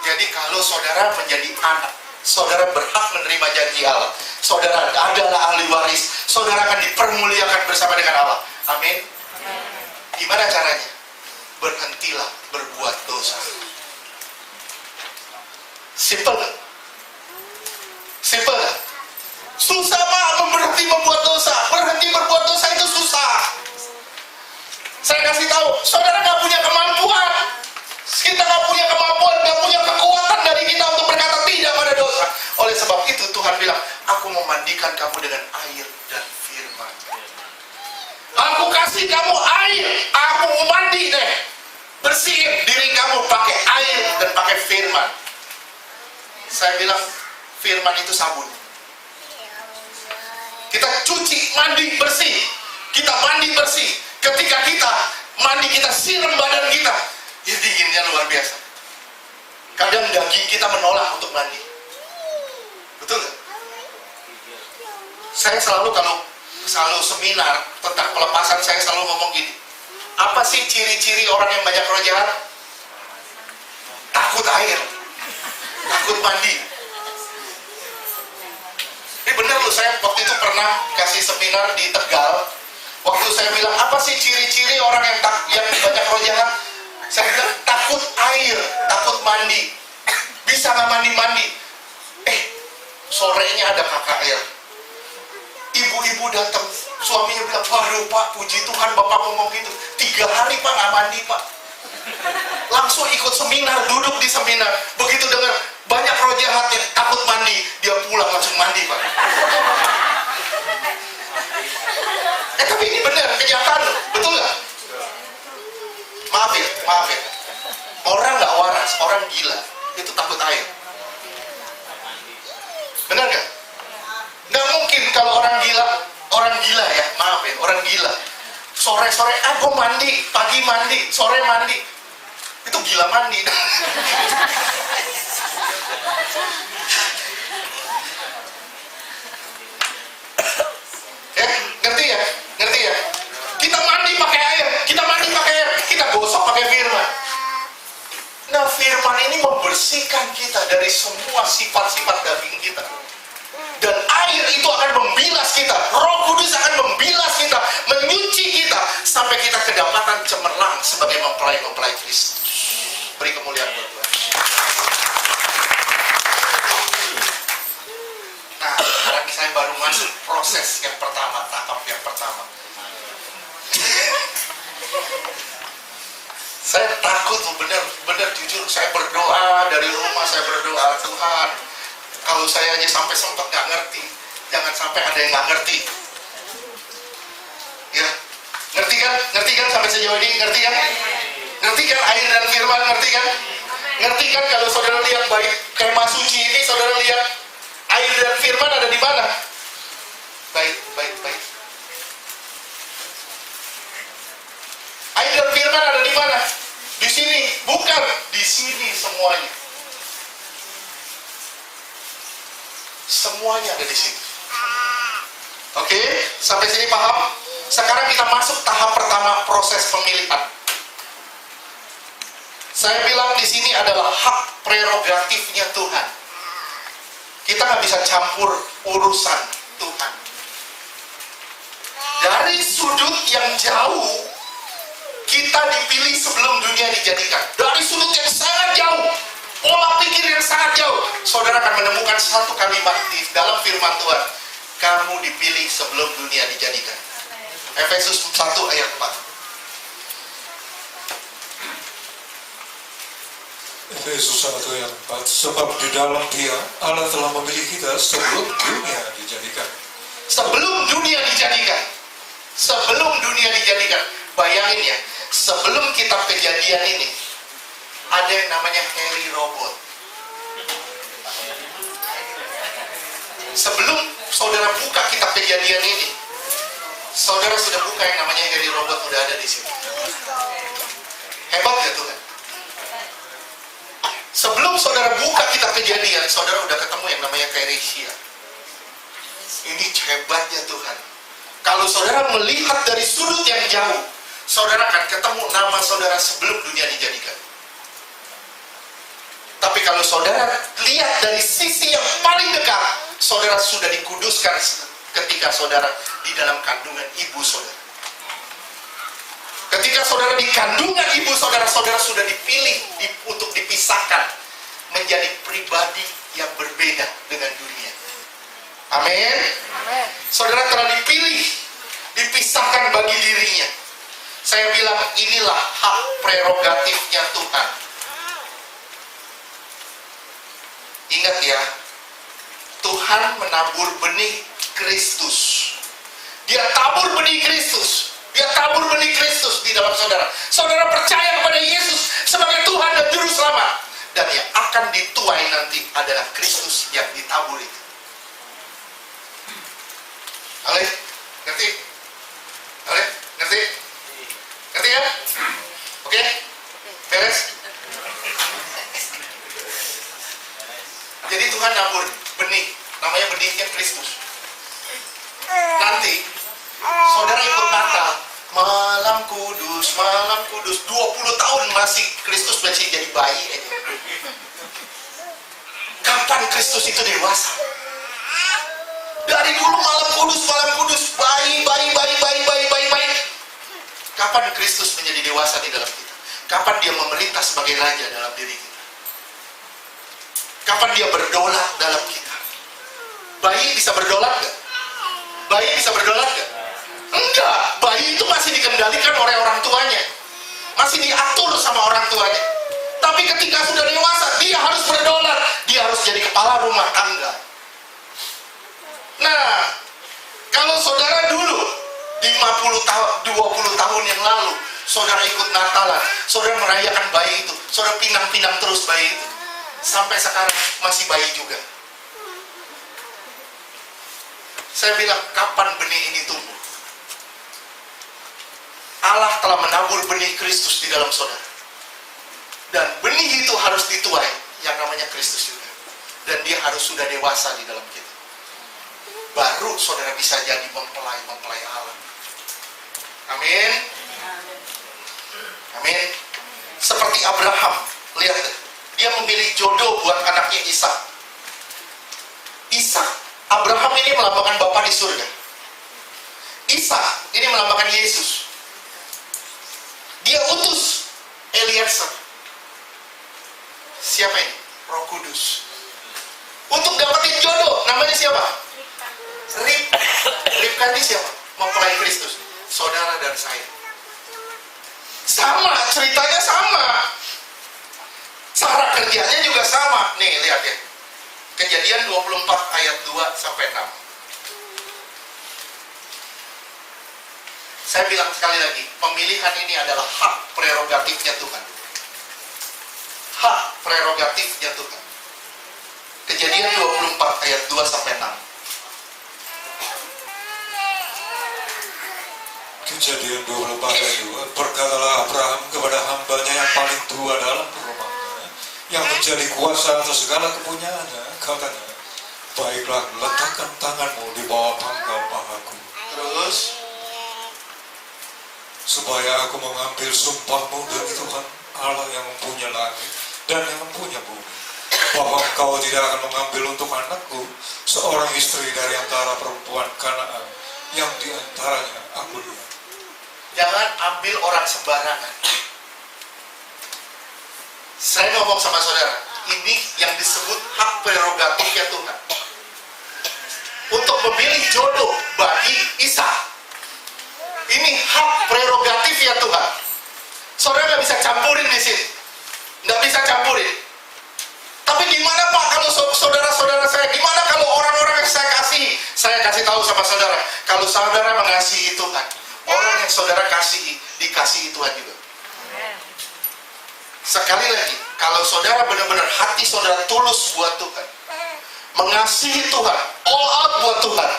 jadi kalau saudara menjadi anak, saudara berhak menerima janji Allah. Saudara adalah ahli waris. Saudara akan dipermuliakan bersama dengan Allah. Amin. Gimana caranya? Berhentilah berbuat dosa. Simple gak? Simple gak? Susah Pak berhenti membuat dosa. Berhenti berbuat dosa itu susah. Saya kasih tahu, saudara nggak punya kemampuan. Kita nggak punya kemampuan, nggak punya kekuatan memandikan kamu dengan air dan firman. Aku kasih kamu air, aku mau mandi deh. Bersihin diri kamu pakai air dan pakai firman. Saya bilang firman itu sabun. Kita cuci, mandi, bersih. Kita mandi bersih. Ketika kita mandi, kita siram badan kita. Ya dinginnya luar biasa. Kadang daging kita menolak untuk mandi. Betul nggak? Saya selalu selalu seminar tentang pelepasan, saya selalu ngomong gini. Apa sih ciri-ciri orang yang banyak roh jahat? Takut air. Takut mandi. Ini benar loh, saya waktu itu pernah kasih seminar di Tegal. Waktu saya bilang, apa sih ciri-ciri orang yang banyak roh jahat? Saya bilang, takut air, takut mandi. Bisa nggak mandi-mandi? Sorenya ada KKR. Ibu-ibu datang, suaminya bilang, waduh Pak, puji Tuhan Bapak ngomong gitu. 3 hari Pak nggak mandi Pak. Langsung ikut seminar, duduk di seminar. Begitu dengar banyak roh jahat yang takut mandi, dia pulang langsung mandi Pak. Tapi ini benar, kenyataan, betul nggak? Maaf ya. Orang nggak waras, orang gila, itu takut air. Benar nggak? Nggak mungkin kalau orang gila ya, maaf ya, orang gila. Sore-sore, gue mandi, pagi mandi, sore mandi. Itu gila mandi. Ngerti ya? Kita mandi pakai air, kita gosok pakai firman. Nah, firman ini membersihkan kita dari semua sifat-sifat daging kita. Dan air itu akan membilas kita, Roh Kudus akan membilas kita, menyuci kita, sampai kita kedapatan cemerlang sebagai mempelai-mempelai Kristus. Beri kemuliaan buat Tuhan. Nah, sekarang saya baru masuk proses yang pertama, tahap yang pertama. Saya takut, benar jujur, saya berdoa dari rumah, saya berdoa, Tuhan, kalau saya aja sampai sempat nggak ngerti, jangan sampai ada yang nggak ngerti. Ya, ngerti kan sampai sejauh ini, ngerti kan air dan firman, ngerti kan kalau saudara lihat baik kemah suci ini, saudara lihat air dan firman ada di mana? Baik. Air dan firman ada di mana? Di sini, bukan di sini semuanya. Semuanya ada di sini. Oke, sampai sini paham? Sekarang kita masuk tahap pertama, proses pemilihan. Saya bilang di sini adalah hak prerogatifnya Tuhan. Kita nggak bisa campur urusan Tuhan. Dari sudut yang jauh, kita dipilih sebelum dunia dijadikan. Dari sudut yang sangat jauh, pola pikir yang sangat jauh, saudara akan menemukan satu kalimat di dalam firman Tuhan. Kamu dipilih sebelum dunia dijadikan. Efesus 1 ayat 4. Efesus 1 ayat 4. Sebab di dalam Dia Allah telah memilih kita sebelum dunia dijadikan. Sebelum dunia dijadikan. Bayangin ya, sebelum kitab Kejadian ini ada yang namanya Harry Robot. Sebelum saudara buka kitab Kejadian ini, saudara sudah buka yang namanya Harry Robot, udah ada di sini. Hebat ya Tuhan. Sebelum saudara buka kitab Kejadian, saudara udah ketemu yang namanya Teresia. Ini hebatnya Tuhan. Kalau saudara melihat dari sudut yang jauh, saudara akan ketemu nama saudara sebelum dunia dijadikan. Tapi kalau saudara lihat dari sisi yang paling dekat, saudara sudah dikuduskan ketika saudara di dalam kandungan ibu saudara. Ketika saudara di kandungan ibu saudara, saudara sudah dipilih untuk dipisahkan menjadi pribadi yang berbeda dengan dunia. Amin. Saudara telah dipilih, dipisahkan bagi dirinya. Saya bilang inilah hak prerogatifnya Tuhan. Ingat ya, Tuhan menabur benih Kristus. Dia tabur benih Kristus. Dia tabur benih Kristus di dalam saudara. Saudara percaya kepada Yesus sebagai Tuhan dan Juru Selamat. Dan yang akan dituai nanti adalah Kristus yang ditabur itu. Ale, ngerti? Ale, ngerti? Ngerti ya? Oke? Beres? Jadi Tuhan nabur benih, namanya benihnya Kristus. Nanti saudara ikut Natal, malam kudus, 20 tahun masih Kristus masih jadi bayi aja. Kapan Kristus itu dewasa? Dari dulu malam kudus, bayi. Kapan Kristus menjadi dewasa di dalam kita? Kapan dia memerintah sebagai raja dalam diri kita? Kapan dia berdolat dalam kita? Bayi bisa berdolat gak? Bayi bisa berdolat gak? Enggak, bayi itu masih dikendalikan oleh orang tuanya. Masih diatur sama orang tuanya. Tapi ketika sudah dewasa, dia harus berdolat. Dia harus jadi kepala rumah tangga. Nah, kalau saudara dulu 20 tahun yang lalu, saudara ikut Natalan, saudara merayakan bayi itu, saudara pinang-pinang terus bayi itu. Sampai sekarang masih bayi juga. Saya bilang, kapan benih ini tumbuh? Allah telah menabur benih Kristus di dalam saudara. Dan benih itu harus dituai, yang namanya Kristus juga. Dan dia harus sudah dewasa di dalam kita. Baru saudara bisa jadi mempelai Allah. Amin. Amin. Seperti Abraham, lihat, dia memilih jodoh buat anaknya Ishak. Ishak, Abraham ini melambangkan Bapa di surga. Ishak ini melambangkan Yesus. Dia utus Eliezer. Siapa ini? Roh Kudus. Untuk dapetin jodoh, namanya siapa? Ribka ini siapa? Mempelai Kristus. Saudara dan saya. Sama, ceritanya sama. Cara kerjanya juga sama. Nih, lihat ya. Kejadian 24 ayat 2 sampai 6. Saya bilang sekali lagi, pemilihan ini adalah hak prerogatifnya Tuhan. Hak prerogatifnya Tuhan. Kejadian 24 ayat 2 sampai 6. Kejadian 24 ayat 2. Berkatalah Abraham kepada hambanya yang paling tua dalam perumahannya, yang menjadi kuasa atas segala kepunyaannya, katanya, baiklah, letakkan tanganmu di bawah pangkal pahaku. Terus, supaya aku mengambil sumpahmu demi Tuhan Allah yang mempunyai langit dan yang mempunyai bumi, bahwa engkau tidak akan mengambil untuk anakku seorang istri dari antara perempuan Kanaan yang diantaranya aku lihat. jangan ambil orang sembarangan. Saya ngomong sama saudara, ini yang disebut hak prerogatifnya Tuhan. Untuk memilih jodoh bagi Ishak. Ini hak prerogatifnya Tuhan. Saudara nggak bisa campurin di sini. Nggak bisa campurin. Tapi gimana Pak kalau saudara-saudara saya? Gimana kalau orang-orang yang saya kasih? Saya kasih tahu sama saudara. Kalau saudara mengasihi Tuhan, orang yang saudara kasihi, dikasihi Tuhan juga. Sekali lagi, kalau saudara benar-benar hati saudara tulus buat Tuhan, mengasihi Tuhan, all out buat Tuhan,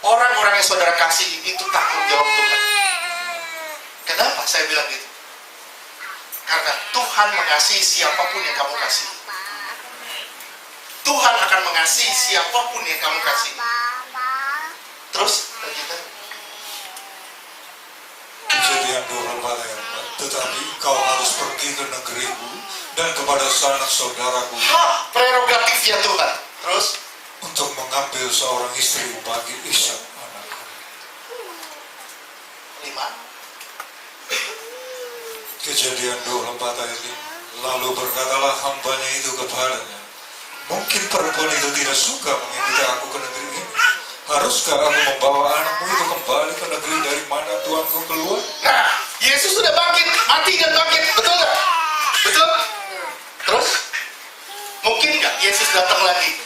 orang-orang yang saudara kasihi itu tanggung jawab Tuhan. Kenapa saya bilang gitu? Karena Tuhan mengasihi siapapun yang kamu kasihi. Tuhan akan mengasihi siapapun yang kamu kasihi. Terus, lanjutkan. Kejadian 24 ayat 4. Tetapi kau harus pergi ke negeriku dan kepada sanak saudaraku. Hak prerogatifnya Tuhan. Terus, untuk mengambil seorang istri bagi Ishak anakku. 5. Kejadian 24 ayat 5. Lalu berkatalah hambanya itu kepadanya, mungkin perempuan itu tidak suka mengikuti aku ke negeri ini. Haruskah aku membawa anakmu itu kembali ke negeri dari mana tuanku keluar? Nah, Yesus sudah bangkit, mati dan bangkit, betul nggak? Betul? Terus, mungkin nggak Yesus datang lagi?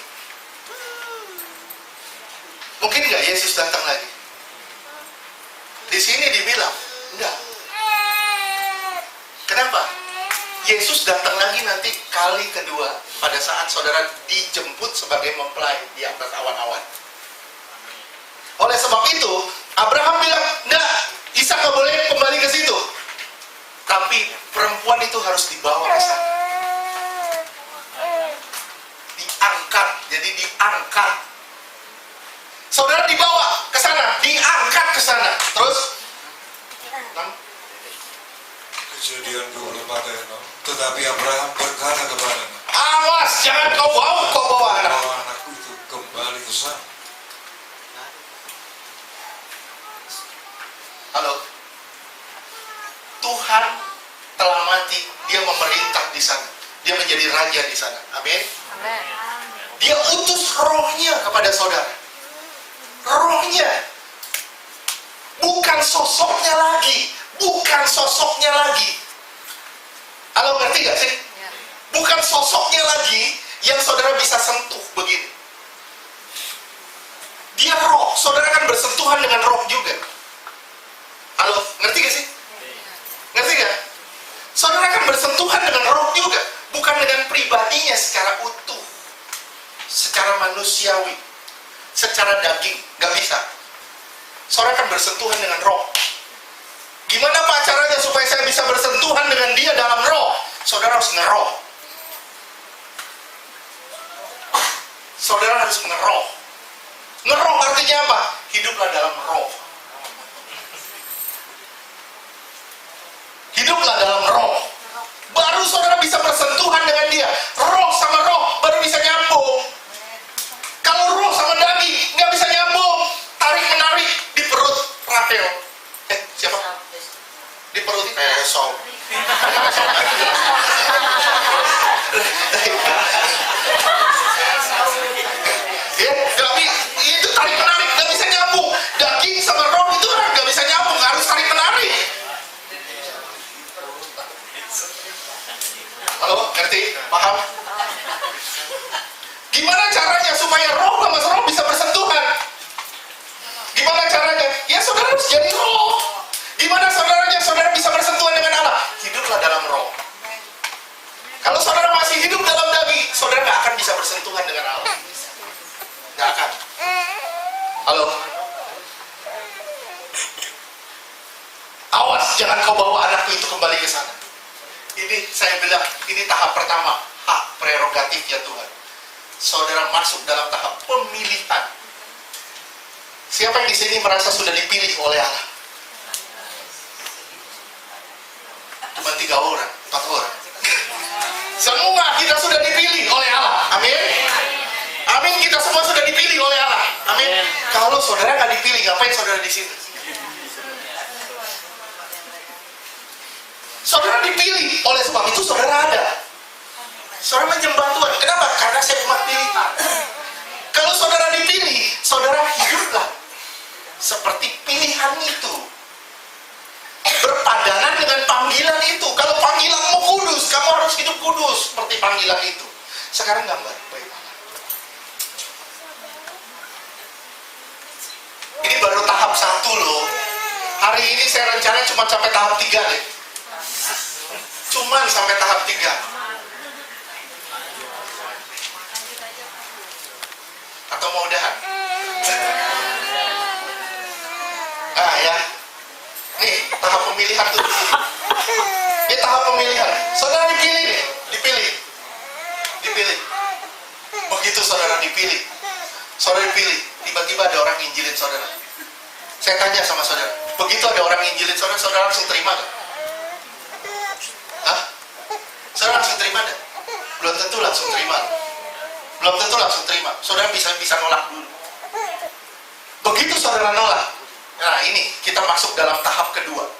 Mungkin nggak Yesus datang lagi? Di sini dibilang, enggak. Kenapa? Yesus datang lagi nanti kali kedua pada saat saudara dijemput sebagai mempelai di atas awan-awan. Oleh sebab itu, Abraham bilang, enggak, Ishak nggak boleh kembali ke situ. Tapi perempuan itu harus dibawa ke sana. Diangkat, jadi diangkat. Saudara dibawa ke sana, diangkat ke sana. Terus, Kejadian 24 ayat 6. Tetapi Abraham berkata kepadanya, awas, jangan kau bawa anak. bawa anakku itu kembali ke sana. Halo, Tuhan telah mati, dia memerintah di sana, dia menjadi raja di sana. Amin. Dia utus rohnya kepada saudara. Rohnya, bukan sosoknya lagi, bukan sosoknya lagi. Halo, ngerti gak sih? Bukan sosoknya lagi yang saudara bisa sentuh begini. Dia roh, saudara kan bersentuhan dengan roh juga. Halo, ngerti gak sih? Ngerti gak? Saudara kan bersentuhan dengan roh juga, bukan dengan pribadinya secara utuh, secara manusiawi, secara daging, gak bisa. Saudara kan bersentuhan dengan roh. Gimana Pak caranya supaya saya bisa bersentuhan dengan dia dalam roh? Saudara harus ngeroh. Saudara harus ngeroh. Ngeroh artinya apa? Hiduplah dalam roh. Hiduplah dalam roh. Baru saudara bisa bersentuhan dengan dia. Roh sama roh baru bisa nyambung. Kalau roh sama daging nggak bisa nyambung. Tarik menarik di perut Rahel. Siapa? Di perut Esau. Ya, tapi itu tarik menarik nggak bisa nyambung. Daging sama roh itu nggak bisa nyambung, harus tarik menarik. Halo, ngerti? Paham? Gimana caranya supaya roh sama roh bisa bersentuhan? Gimana caranya? Ya saudara harus jadi roh. Gimana saudaranya saudara bisa bersentuhan dengan Allah? Hiduplah dalam roh. Kalau saudara masih hidup dalam daging, saudara nggak akan bisa bersentuhan dengan Allah. Nggak akan. Halo. Awas, jangan kau bawa anakku itu kembali ke sana. Ini saya bilang, ini tahap pertama, hak prerogatif ya Tuhan. Saudara masuk dalam tahap pemilihan. Siapa yang di sini merasa sudah dipilih oleh Allah? Cuma 3 orang, 4 orang. Semua kita sudah dipilih oleh Allah. Amin. Amin, kita semua sudah dipilih oleh Allah. Amin. Kalau saudara nggak dipilih, ngapain saudara di sini? Saudara dipilih, oleh sebab itu saudara ada. Saudara menyembah Tuhan. Kenapa? Karena saya umat pilihan. Kalau saudara dipilih, saudara hiduplah seperti pilihan itu. Berpadanan dengan panggilan itu. Kalau panggilanmu kudus, kamu harus hidup kudus seperti panggilan itu. Sekarang gambar. Ini baru tahap 1 loh. Hari ini saya rencana cuma sampai tahap 3 deh. Cuman sampai tahap 3. Atau mau udahan? Ah ya. Nih, tahap pemilihan tuh di sini. Ini tahap pemilihan. Saudara dipilih nih, dipilih. Begitu saudara dipilih. Saudara dipilih, tiba-tiba ada orang nginjilin saudara. Saya tanya sama saudara, begitu ada orang nginjilin saudara, saudara langsung terima gak? Hah? Saudara langsung terima gak? Belum tentu langsung terima. Belum tentu langsung terima. Saudara bisa nolak dulu. Begitu saudara nolak, nah ini kita masuk dalam tahap kedua.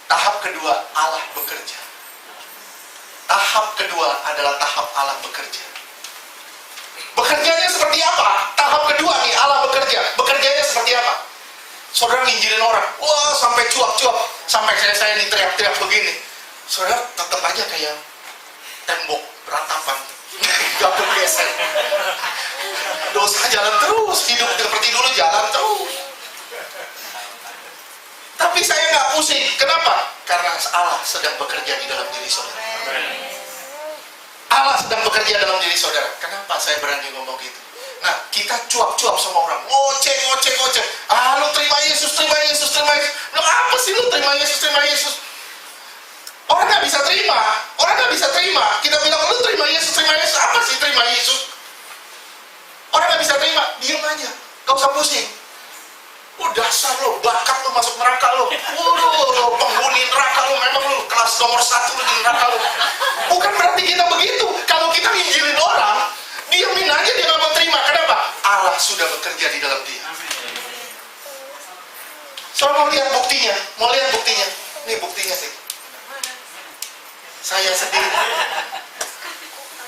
Tahap kedua, Allah bekerja. Tahap kedua adalah tahap Allah bekerja. Bekerjanya seperti apa? Tahap kedua nih, Allah bekerja. Bekerjanya seperti apa? Saudara nginjilin orang, wah sampai cuap-cuap, sampai saya ini teriak-teriak begini. Saudara tetap aja kayak tembok ratapan. Gak bergeser. Dosa jalan terus, hidup seperti dulu jalan terus. Tapi saya nggak pusing. Kenapa? Karena Allah sedang bekerja di dalam diri saudara. Allah sedang bekerja dalam diri saudara. Kenapa saya berani ngomong gitu? Nah, kita cuap-cuap sama orang, ngoceh. Ah, lu terima Yesus. Lu apa sih lu terima Yesus? Orang nggak bisa terima. Kita bilang lu terima Yesus. Apa sih terima Yesus? Orang nggak bisa terima, diam aja. Gak usah pusing. Dasar lo, bakat lo masuk neraka lo. Lo penghuni neraka lo, memang lo kelas nomor 1 lo di neraka lo. Bukan berarti kita begitu. Kalau kita nginjilin orang, diamin aja dia nggak mau terima. Kenapa? Allah sudah bekerja di dalam dia. Saya mau lihat buktinya. Ini buktinya sih. Saya sendiri.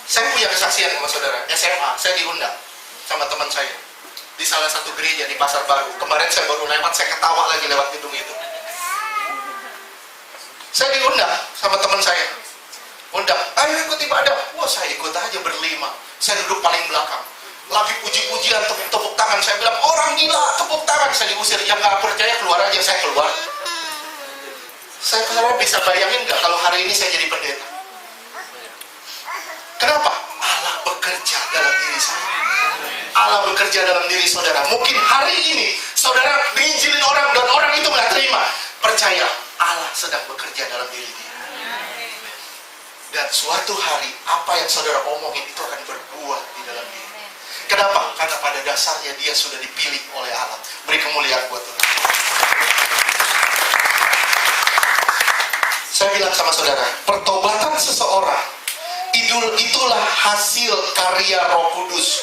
Saya punya kesaksian sama saudara. SMA, saya diundang sama teman saya di salah satu gereja di Pasar Baru. Kemarin saya baru lewat, saya ketawa lagi lewat gedung itu. Saya diundang sama teman saya. Undang, ayo ikut ibadah. Wah, saya ikut aja berlima. Saya duduk paling belakang. Lagi puji-pujian, tepuk tangan. Saya bilang, orang gila, tepuk tangan. Saya diusir, yang gak percaya keluar aja. Saya keluar. Saya bisa bayangin gak kalau hari ini saya jadi pendeta? Kenapa? Allah bekerja dalam diri saya. Allah bekerja dalam diri saudara. Mungkin hari ini saudara nginjilin orang dan orang itu nggak terima. Percaya, Allah sedang bekerja dalam diri dia. Dan suatu hari apa yang saudara omongin itu akan berbuah di dalam diri. Kenapa? Karena pada dasarnya dia sudah dipilih oleh Allah. Beri kemuliaan buat Tuhan. Saya bilang sama saudara, pertobatan seseorang itulah hasil karya Roh Kudus.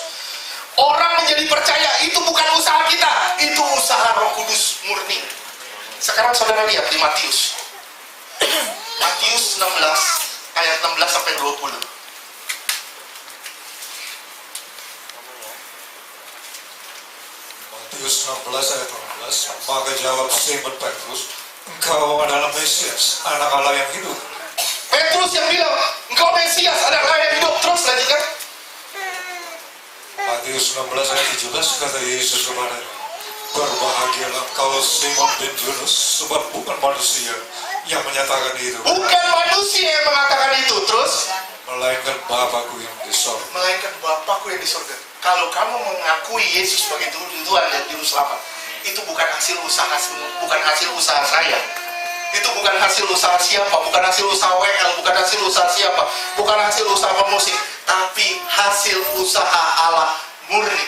Orang menjadi percaya itu bukan usaha kita, itu usaha Roh Kudus murni. Sekarang saudara lihat di Matius. Matius 16 ayat 16 sampai 20. Matius 16 ayat 16. Maka jawab Simon Petrus, engkau adalah Mesias, anak Allah yang hidup. Petrus yang bilang, engkau Mesias, anak Allah yang hidup. Terus lanjutkan. Matius 16 ayat 17, kata Yesus kepadanya, berbahagialah kau Simon bin Yunus, sebab bukan manusia yang menyatakan itu. Bukan manusia yang mengatakan itu. Terus? Melainkan Bapakku yang di surga. Melainkan Bapakku yang di surga. Kalau kamu mengakui Yesus sebagai Tuhan dan Juru Selamat, itu bukan hasil usaha saya. Itu bukan hasil usaha siapa, bukan hasil usaha WL, bukan hasil usaha siapa, bukan hasil usaha pemusik, tapi hasil usaha Allah murni.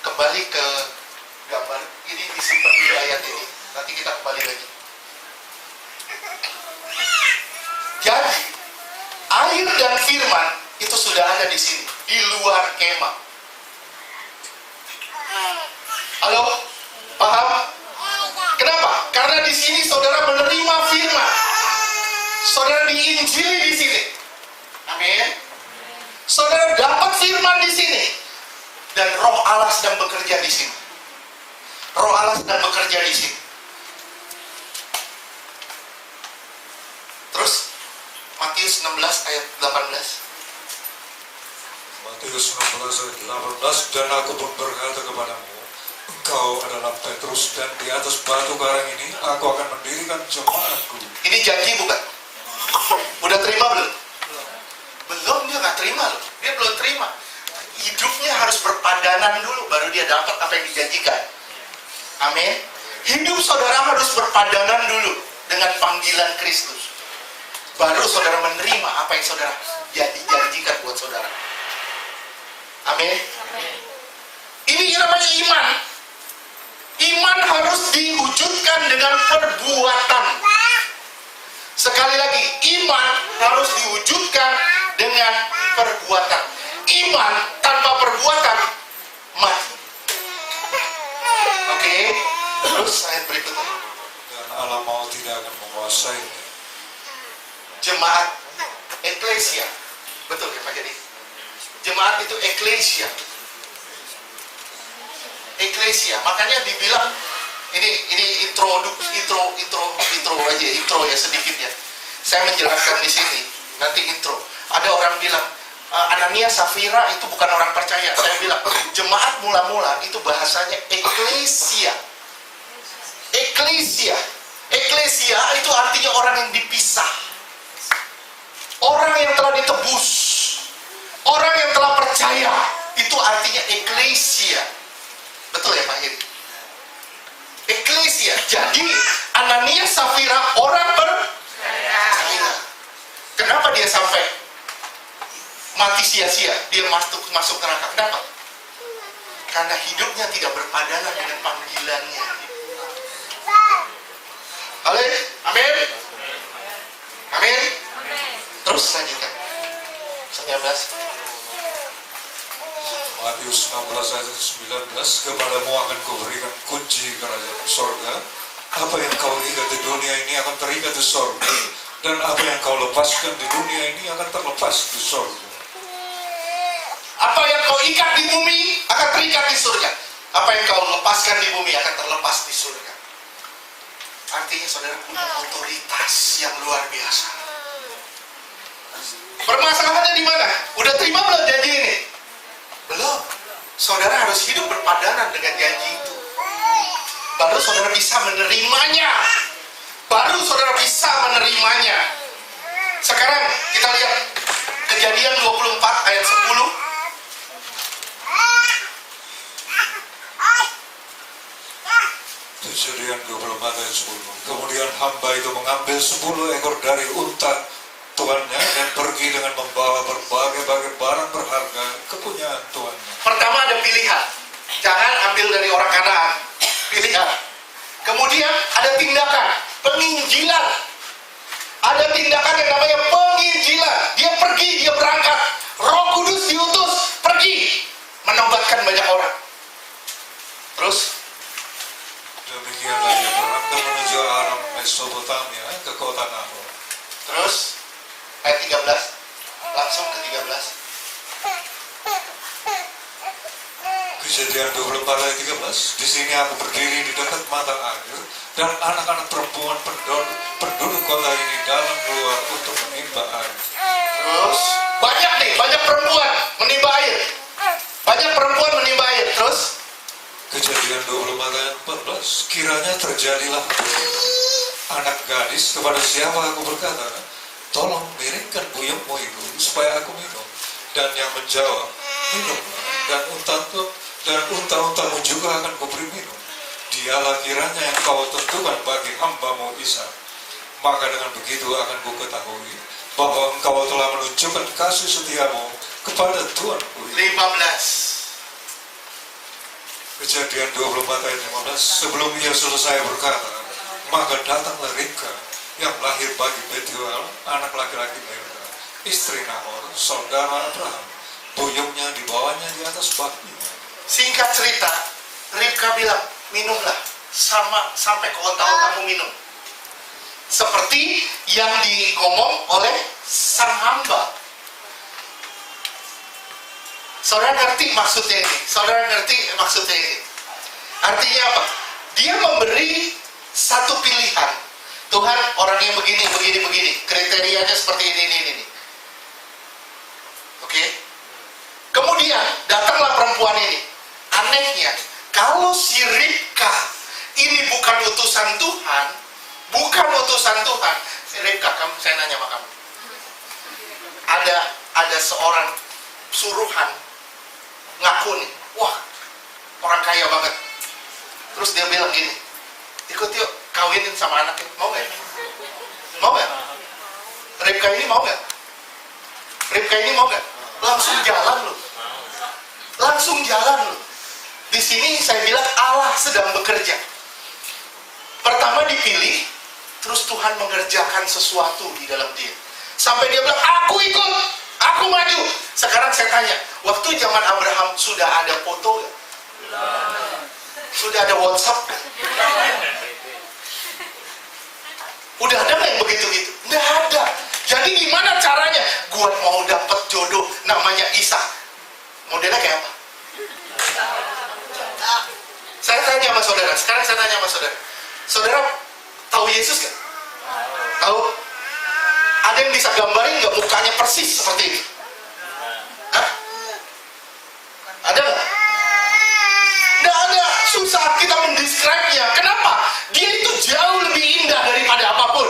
Kembali ke gambar ini, disimpan di ayat ini. Nanti kita kembali lagi. Jadi air dan firman itu sudah ada di sini, di luar kemah. Halo? Paham? Kenapa? Karena di sini saudara menerima firman. Saudara diinjili di sini. Amin. Saudara dapat firman di sini. Dan Roh Allah sedang bekerja di sini. Roh Allah sedang bekerja di sini. Terus Matius 16 ayat 18. Matius 16 ayat 18, dan aku pun berkata kepadamu, engkau adalah Petrus, dan di atas batu karang ini aku akan mendirikan jemaatku. Ini janji bukan? Udah terima belum? Belum, dia nggak terima loh. Dia belum terima. Hidupnya harus berpadanan dulu, baru dia dapat apa yang dijanjikan. Amin. Hidup saudara harus berpadanan dulu dengan panggilan Kristus. Baru saudara menerima apa yang saudara dijanjikan buat saudara. Amin. Ini namanya iman. Iman harus diwujudkan dengan perbuatan. Sekali lagi, iman harus diwujudkan dengan perbuatan. Iman tanpa perbuatan mati. Oke. Terus ayat berikutnya. Dan Allah mau tidak akan menguasai Jemaat eklesia. Betul ya Pak Jadi? Jemaat itu eklesia. Eklesia. Makanya dibilang ini intro aja, intro ya sedikit ya. Saya menjelaskan di sini, nanti intro. Ada orang bilang, Ananias Safira itu bukan orang percaya. Saya bilang, jemaat mula-mula itu bahasanya eklesia. Eklesia. Eklesia itu artinya orang yang dipisah. Orang yang telah ditebus. Orang yang telah percaya. Itu artinya eklesia. Betul ya Pak Heri? Eklesia. Jadi Ananias Safira orang percaya. Kenapa dia sampai mati sia-sia? Dia masuk neraka. Kenapa? Karena hidupnya tidak berpadanan dengan panggilannya. Halo, amin. Amin. Terus lanjutkan. 19. Matius 16 ayat 19, kepadamu akan kuberikan kunci kerajaan sorga. Apa yang kau ikat di dunia ini akan terikat di sorga, dan apa yang kau lepaskan di dunia ini akan terlepas di sorga. Apa yang kau ikat di bumi akan terikat di surga. Apa yang kau lepaskan di bumi akan terlepas di surga. Artinya saudara punya otoritas yang luar biasa. Permasalahannya di mana? Udah terima belum janji ini? Belum. Saudara harus hidup berpadanan dengan janji itu. Baru saudara bisa menerimanya. Baru saudara bisa menerimanya. Sekarang kita lihat Kejadian 24 ayat 10. Kejadian 24 ayat 10. Kemudian hamba itu mengambil 10 ekor dari unta tuannya dan pergi dengan membawa berbagai-bagai barang berharga kepunyaan tuannya. Pertama ada pilihan. Jangan ambil dari orang Kanaan. Pilihan. Kemudian ada tindakan penginjilan. Ada tindakan yang namanya penginjilan. Dia pergi, dia berangkat. Roh Kudus diutus pergi menobatkan banyak orang. Terus demikianlah ia berangkat menuju Aram Mesopotamia ke kota Nahor. Terus ayat 13, langsung ke 13. Kejadian 24 ayat 13. Di sini aku berdiri di dekat mata air, dan anak-anak perempuan penduduk kota ini dalam keluar untuk menimba air. Terus banyak nih, banyak perempuan menimba air. Banyak perempuan menimba air. Terus Kejadian 24 ayat 14. Kiranya terjadilah anak gadis kepada siapa aku berkata, tolong miringkan buyungmu itu supaya aku minum. Dan yang menjawab, minumlah, dan unta-untamu juga akan kuberi minum. Dialah kiranya yang kau tentukan bagi hambamu Ishak. Maka dengan begitu akan ku ketahui bahwa engkau telah menunjukkan kasih setiamu kepada Tuanku. 15. Kejadian 24 ayat 15. Sebelum ia selesai berkata, maka datanglah Ribka yang lahir bagi Betuel, anak laki-laki Milka, istri Nahor, saudara Abraham. Buyungnya dibawanya di atas bahunya. Singkat cerita, Ribka bilang, minumlah sampai ke onta-ontamu minum. Seperti yang diomong oleh sang hamba. Saudara ngerti maksudnya ini? Saudara ngerti maksudnya ini? Artinya apa? Dia memberi satu pilihan. Tuhan, orangnya begini. Kriterianya seperti ini. Oke? Kemudian, datanglah perempuan ini. Anehnya, kalau si Ribka ini bukan utusan Tuhan, Ribka, saya nanya sama kamu. Ada seorang suruhan ngaku nih, wah orang kaya banget. Terus dia bilang gini, ikut yuk kawinin sama anaknya, mau gak? Mau gak? Ribka ini mau gak? Langsung jalan loh. Di sini saya bilang Allah sedang bekerja. Pertama dipilih, terus Tuhan mengerjakan sesuatu di dalam dia. Sampai dia bilang, aku ikut, aku maju. Sekarang saya tanya, waktu zaman Abraham sudah ada foto gak? Sudah ada WhatsApp gak? Udah ada gak yang begitu-gitu? Nggak ada. Jadi gimana caranya? Gua mau dapat jodoh namanya Ishak. Modelnya kayak apa? Saya tanya sama saudara. Sekarang saya tanya sama saudara. Saudara tahu Yesus gak? Tahu? Ada yang bisa gambarin nggak mukanya persis seperti ini? Hah? Ada nggak? Nggak ada. Susah kita mendescribe-nya. Kenapa? Dia itu jauh lebih indah daripada apapun.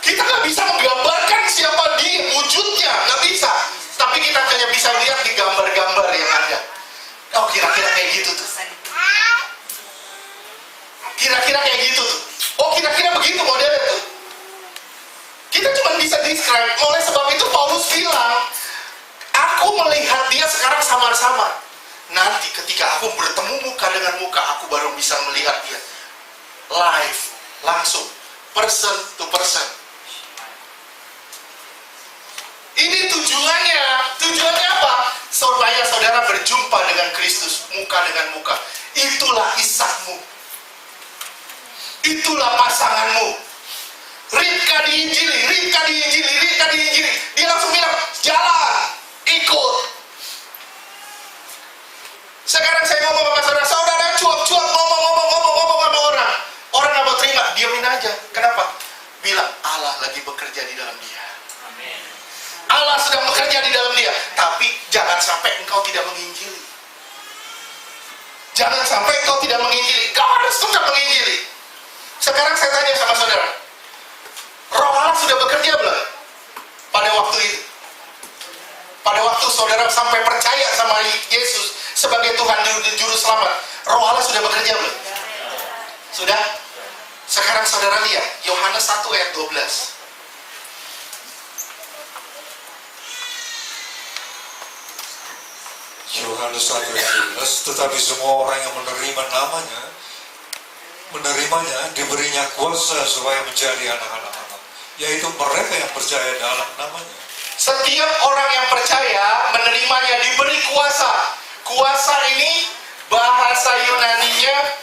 Kita nggak bisa menggambarkan siapa dia, wujudnya, nggak bisa. Tapi kita hanya bisa lihat di gambar-gambar yang ada. Oh, kira-kira kayak gitu tuh. Kira-kira kayak gitu tuh. Oh, kira-kira begitu modelnya tuh. Kita cuma bisa describe. Oleh sebab itu Paulus bilang, aku melihat dia sekarang samar-samar. Nanti ketika aku bertemu muka dengan muka, aku baru bisa melihat dia live, langsung, person to person. Ini tujuannya. Tujuannya apa? Supaya saudara berjumpa dengan Kristus, muka dengan muka. Itulah Ishakmu. Itulah pasanganmu. Ribka diinjili, Ribka diinjili, Ribka diinjili. Dia langsung bilang, jalan, ikut. Sekarang saya ngomong sama saudara, saudara cuap-cuap ngomong sama orang. Orang nggak mau terima, diamin aja. Kenapa? Bilang, Allah lagi bekerja di dalam dia. Allah sedang bekerja di dalam dia. Tapi jangan sampai engkau tidak menginjili. Jangan sampai engkau tidak menginjili. Kau harus tetap menginjili. Sekarang saya tanya sama saudara, Roh Allah sudah bekerja belum? Pada waktu itu, pada waktu saudara sampai percaya sama Yesus sebagai Tuhan dan Juru Selamat, Roh Allah sudah bekerja belum? Sudah? Sekarang saudara lihat Yohanes 1 ayat 12. Yohanes 1 ayat 12, tetapi semua orang yang menerimanya diberinya kuasa supaya menjadi anak-anak Allah, yaitu mereka yang percaya dalam namanya. Setiap orang yang percaya menerimanya diberi kuasa. Kuasa ini bahasa Yunaninya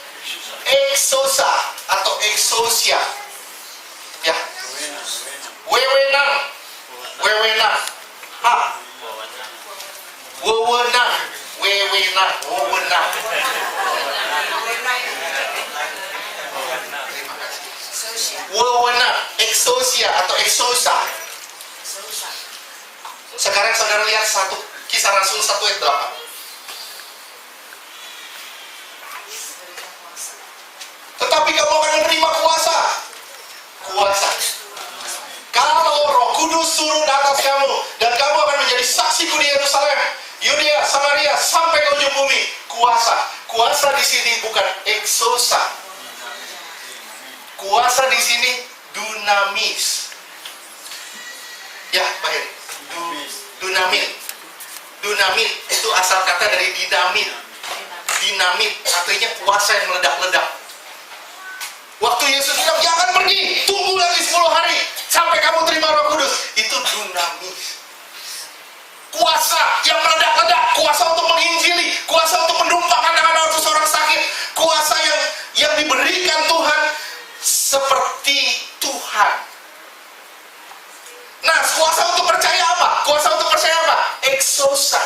exousia atau exousia. Ya. Wewenang. Wewenang. Ha. Wewenang. Wewenang. Wewenang. Wewenang. Exousia atau exousia. Sekarang saudara lihat Kisah Rasul 1 ayat 8. Tetapi kamu akan menerima kuasa. Kalau Roh Kudus turun atas kamu, dan kamu akan menjadi saksiku di Yerusalem, Yudea, Samaria, sampai ke ujung bumi. Kuasa di sini bukan exousia. Kuasa di sini dunamis. Ya, Pak Heri. Dunamit itu asal kata dari dinamit, artinya kuasa yang meledak-ledak. Waktu Yesus bilang, jangan pergi, tunggu lagi 10 hari sampai kamu terima Roh Kudus. Itu dunamis. Kuasa yang meledak-ledak, kuasa untuk menginjili, kuasa untuk menumpahkan tangan seseorang sakit, kuasa yang diberikan Tuhan seperti Tuhan. Nah, kuasa untuk percaya apa? Kuasa untuk percaya apa? Exousia.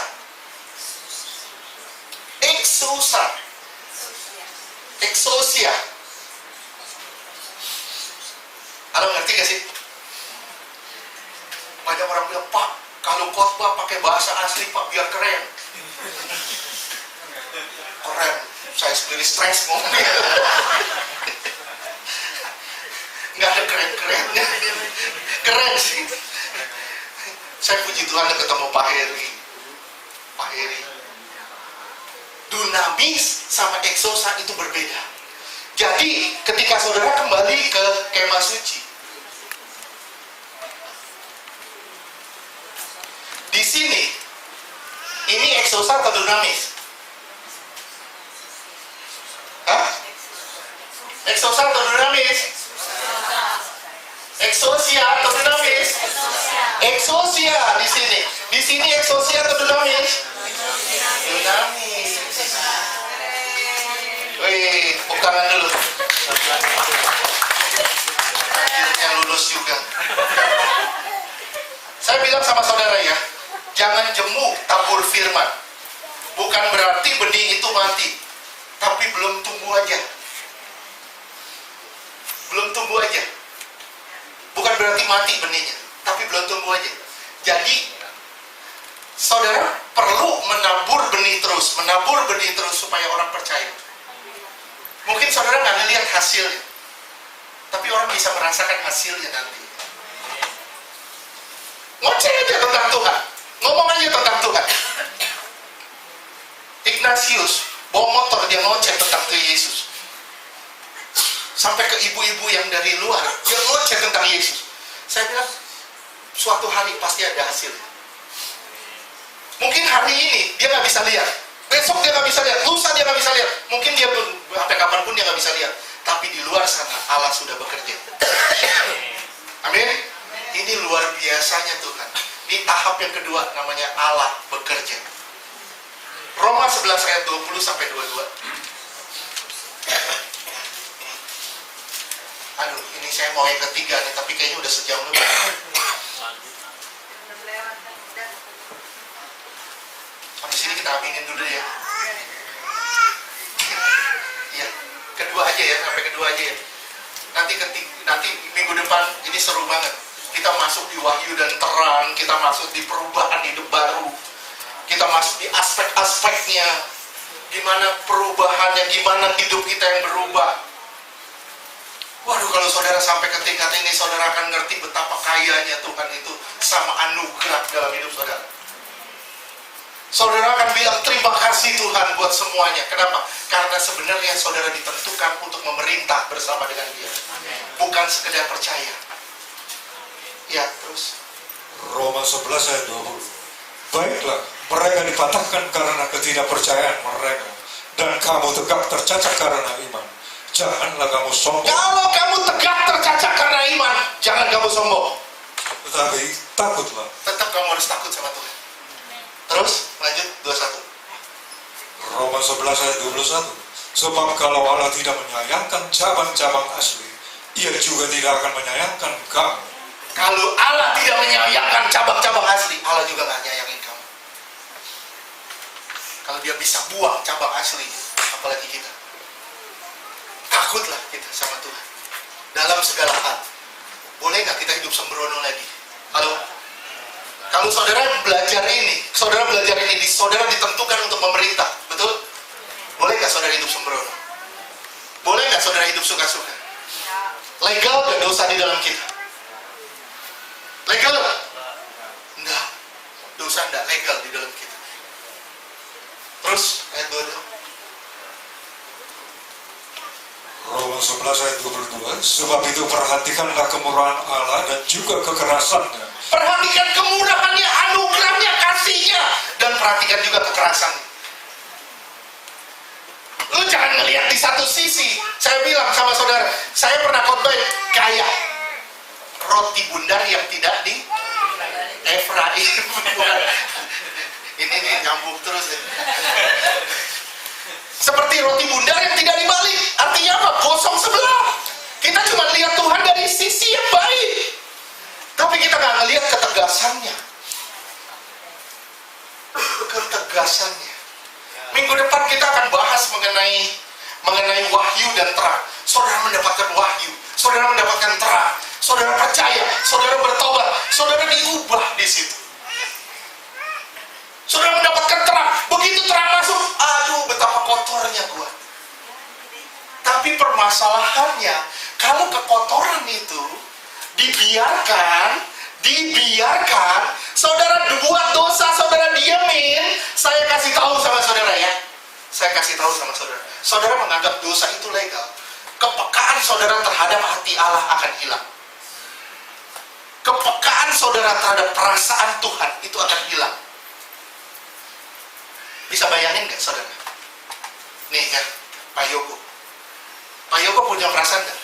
Halo, ngerti gak sih? Banyak orang bilang, Pak, kalau khotbah pakai bahasa asli, Pak, biar keren. Keren. Saya sendiri stres ngomongnya. Nggak ada keren-kerennya. Keren sih. Saya puji Tuhan udah ketemu Pak Heri. Dunamis sama exousia itu berbeda. Jadi ketika saudara kembali ke kemah suci, di sini ini exousia atau dunamis? Hah? Exousia atau dunamis? Exousia atau dunamis? Exousia di sini. Di sini exousia atau dunamis? Dunamis. Wih, tepuk tangan dulu. Akhirnya lulus juga. Saya bilang sama saudara ya, jangan jemu tabur firman. Bukan berarti benih itu mati, tapi belum tumbuh aja. Belum tumbuh aja. mati benihnya, tapi belum tumbuh aja. Jadi saudara perlu menabur benih terus supaya orang percaya. Mungkin saudara nggak ngelihat hasilnya, tapi orang bisa merasakan hasilnya nanti. Ngoceh aja tentang Tuhan, ngomong aja tentang Tuhan. Ignatius bawa motor, dia ngoceh tentang Tuhan Yesus. Sampai ke ibu-ibu yang dari luar, dia ngoceh tentang Yesus. Saya bilang, suatu hari pasti ada hasilnya. Mungkin hari ini dia nggak bisa lihat, besok dia nggak bisa lihat, lusa dia nggak bisa lihat, mungkin dia sampai kapanpun dia nggak bisa lihat. Tapi di luar sana Allah sudah bekerja. Amin. Ini luar biasanya Tuhan. Ini tahap yang kedua, namanya Allah bekerja. Roma 11 ayat 20 sampai 22. Aduh, ini saya mau yang ketiga nih, tapi kayaknya udah sejam lebih. Habis ini kita aminin dulu ya. Iya, kedua aja ya, sampai kedua aja ya. Nanti minggu depan ini seru banget. Kita masuk di wahyu dan terang, kita masuk di perubahan hidup baru, kita masuk di aspek-aspeknya, gimana perubahannya, gimana hidup kita yang berubah. Waduh, kalau saudara sampai ke tingkat ini, saudara akan ngerti betapa kayanya Tuhan itu sama anugerah dalam hidup saudara. Saudara akan bilang terima kasih Tuhan buat semuanya. Kenapa? Karena sebenarnya saudara ditentukan untuk memerintah bersama dengan Dia, bukan sekedar percaya. Ya, terus Roma 11 ayat 20. Baiklah, mereka dipatahkan karena ketidakpercayaan mereka, dan kamu tegak tercacat karena iman. Janganlah kamu sombong. Kalau kamu tegak tercacat karena iman, jangan kamu sombong. Tetapi takutlah. Tetap kamu harus takut sama Tuhan. Terus, lanjut 21. Roma 11 ayat 21. Sebab kalau Allah tidak menyayangkan cabang-cabang asli, Ia juga tidak akan menyayangkan kamu. Kalau Allah tidak menyayangkan cabang-cabang asli, Allah juga gak nyayangin kamu. Kalau Dia bisa buang cabang asli, apalagi kita. Takutlah kita sama Tuhan dalam segala hal. Boleh gak kita hidup sembrono lagi? Kalau saudara belajar ini, saudara ditentukan untuk memerintah, betul? Boleh gak saudara hidup sembrono? Boleh gak saudara hidup suka-suka? Legal gak dosa di dalam kita? Legal? Enggak. Dosa enggak legal di dalam kita. Terus ayat 22. Roma 11 ayat 22. Sebab itu perhatikanlah kemurahan Allah dan juga kekerasannya. Perhatikan kemurahannya, anugerahnya, kasihnya, dan perhatikan juga kekerasannya. Lu jangan ngelihat di satu sisi. Saya bilang sama saudara, saya pernah khotbah kayak roti bundar yang tidak di Efraim. Ini nyambung terus ya. Seperti roti bundar yang tidak dibalik. Artinya apa? Gosong sebelah. Kita cuma lihat Tuhan dari sisi yang baik, tapi kita nggak ngelihat ketegasannya. Ketegasannya. Minggu depan kita akan bahas mengenai wahyu dan terang. Saudara mendapatkan wahyu, saudara mendapatkan terang, saudara percaya, saudara bertobat, saudara diubah di situ. Saudara mendapatkan terang, begitu terang masuk, aduh betapa kotornya gua. Tapi permasalahannya, kalau kekotoran itu dibiarkan, saudara buat dosa, saudara diamin, saya kasih tahu sama saudara ya. Saudara menganggap dosa itu legal. Kepekaan saudara terhadap hati Allah akan hilang. Kepekaan saudara terhadap perasaan Tuhan itu akan hilang. Bisa bayangin gak saudara? Nih kan, Pak Yoko. Pak Yoko punya perasaan gak?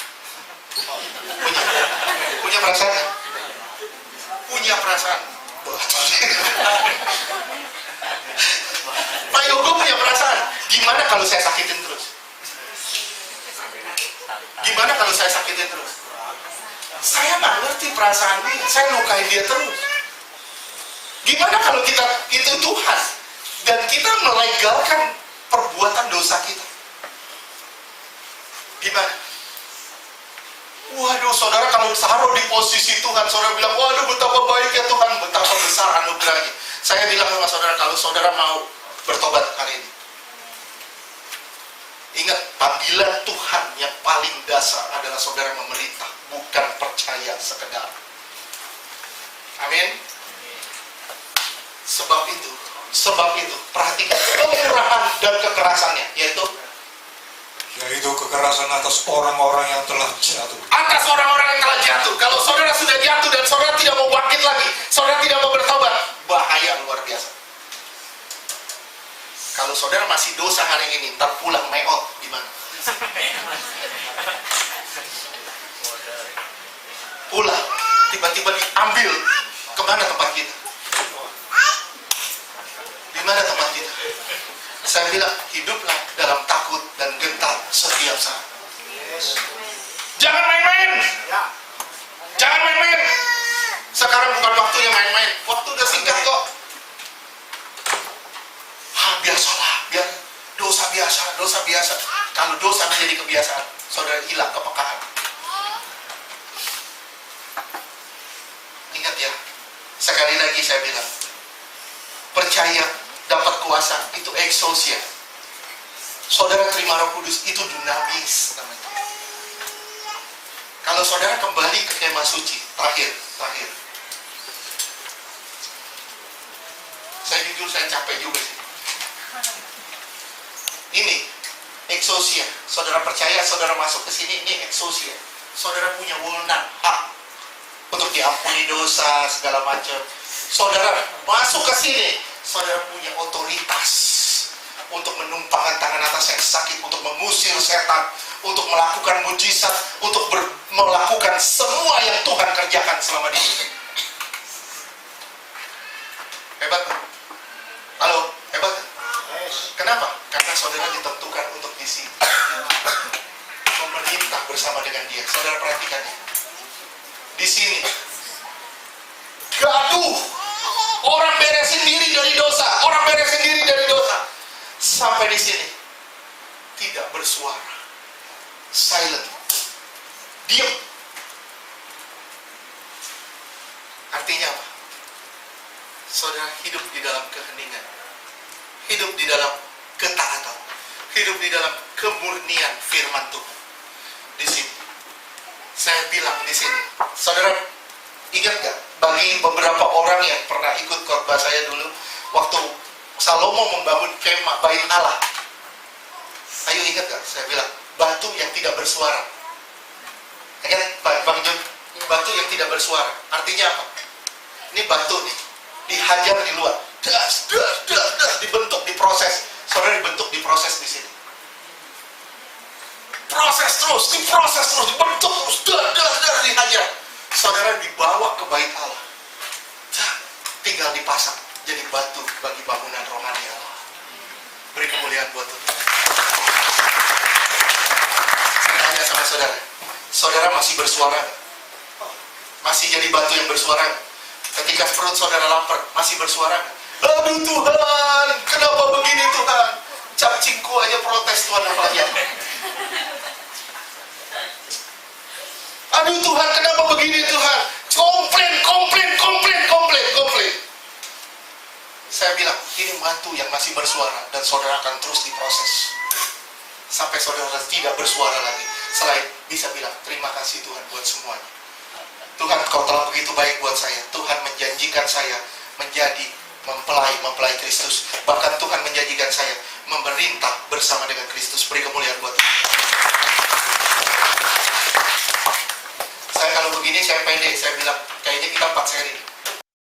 Punya perasaan gak? Punya perasaan. Pak Yogo punya perasaan. Gimana kalau saya sakitin terus? Gimana kalau saya sakitin terus? Saya nggak ngerti perasaan dia. Saya lukain dia terus. Gimana kalau kita itu Tuhan dan kita melegalkan perbuatan dosa kita? Gimana? Waduh, saudara kalau taruh di posisi Tuhan, saudara bilang, waduh betapa baiknya Tuhan, betapa besar anugerahnya. Saya bilang sama saudara, kalau saudara mau bertobat hari ini, ingat, panggilan Tuhan yang paling dasar adalah saudara memerintah, bukan percaya sekedar. Amin. Sebab itu, perhatikan kemurahan dan kekerasannya, yaitu kekerasan atas orang-orang yang telah jatuh. Atas orang-orang yang telah jatuh. Kalau saudara sudah jatuh dan saudara tidak mau bangkit lagi, saudara tidak mau bertobat, bahaya luar biasa. Kalau saudara masih dosa hari ini, ntar pulang meot gimana? Pulang, tiba-tiba diambil. Kemana tempat kita? Di mana tempat kita? Saya bilang, hiduplah dalam takut dan gentar setiap saat. Jangan main-main. Jangan main-main. Sekarang bukan waktunya main-main. Waktu udah singkat kok. Biasalah, biar dosa biasa. Kalau dosa menjadi kebiasaan, saudara hilang kepekaan. Ingat ya, sekali lagi saya bilang, percaya dapat kuasa itu exousia. Saudara terima Roh Kudus itu dunamis namanya. Kalau saudara kembali ke kemah suci, terakhir. Saya jujur saya capek juga sih. Ini exousia. Saudara percaya, saudara masuk ke sini, ini exousia. Saudara punya wewenang, hak untuk diampuni dosa segala macam. Saudara masuk ke sini, saudara punya otoritas untuk menumpahkan tangan atas yang sakit, untuk mengusir setan, untuk melakukan mujizat, untuk melakukan semua yang Tuhan kerjakan selama di hidup. Hebat kan? Halo, hebat kan? Kenapa? Karena saudara ditentukan untuk di sini, memerintah bersama dengan Dia. Saudara perhatikan ya. Di sini gaduh, orang beresin diri dari dosa, sampai di sini tidak bersuara, silent, diam. Artinya apa? Saudara hidup di dalam keheningan, hidup di dalam ketaatan, hidup di dalam kemurnian firman Tuhan. Di sini saya bilang, di sini saudara ingat gak, bagi beberapa orang yang pernah ikut khotbah saya dulu waktu Salomo membangun kemah bait Allah, ayo ingat gak, saya bilang batu yang tidak bersuara. Ingat Bang Jun, batu yang tidak bersuara artinya apa? Ini batu nih dihajar di luar, das, dibentuk, diproses. Saudara dibentuk, diproses di sini. Proses terus, dibentuk terus, dihajar. Saudara dibawa ke bait Allah, tinggal dipasang jadi batu bagi bangunan rohani Allah. Beri kemuliaan buat Tuhan. Saya tanya sama saudara, saudara masih bersuara gak? Masih jadi batu yang bersuara gak? Ketika perut saudara lapar, masih bersuara gak? Aduh Tuhan, kenapa begini Tuhan? Cacingku aja protes Tuhan apalagi. Aduh Tuhan, kenapa begini Tuhan? Komplain. Saya bilang, ini batu yang masih bersuara dan saudara akan terus diproses sampai saudara tidak bersuara lagi, selain bisa bilang terima kasih Tuhan buat semuanya. Tuhan, Kau telah begitu baik buat saya. Tuhan menjanjikan saya menjadi mempelai Kristus. Bahkan Tuhan menjanjikan saya memerintah bersama dengan Kristus. Beri kemuliaan buat Tuhan. Saya kalau begini saya pede, saya bilang kayaknya kita 4 seri.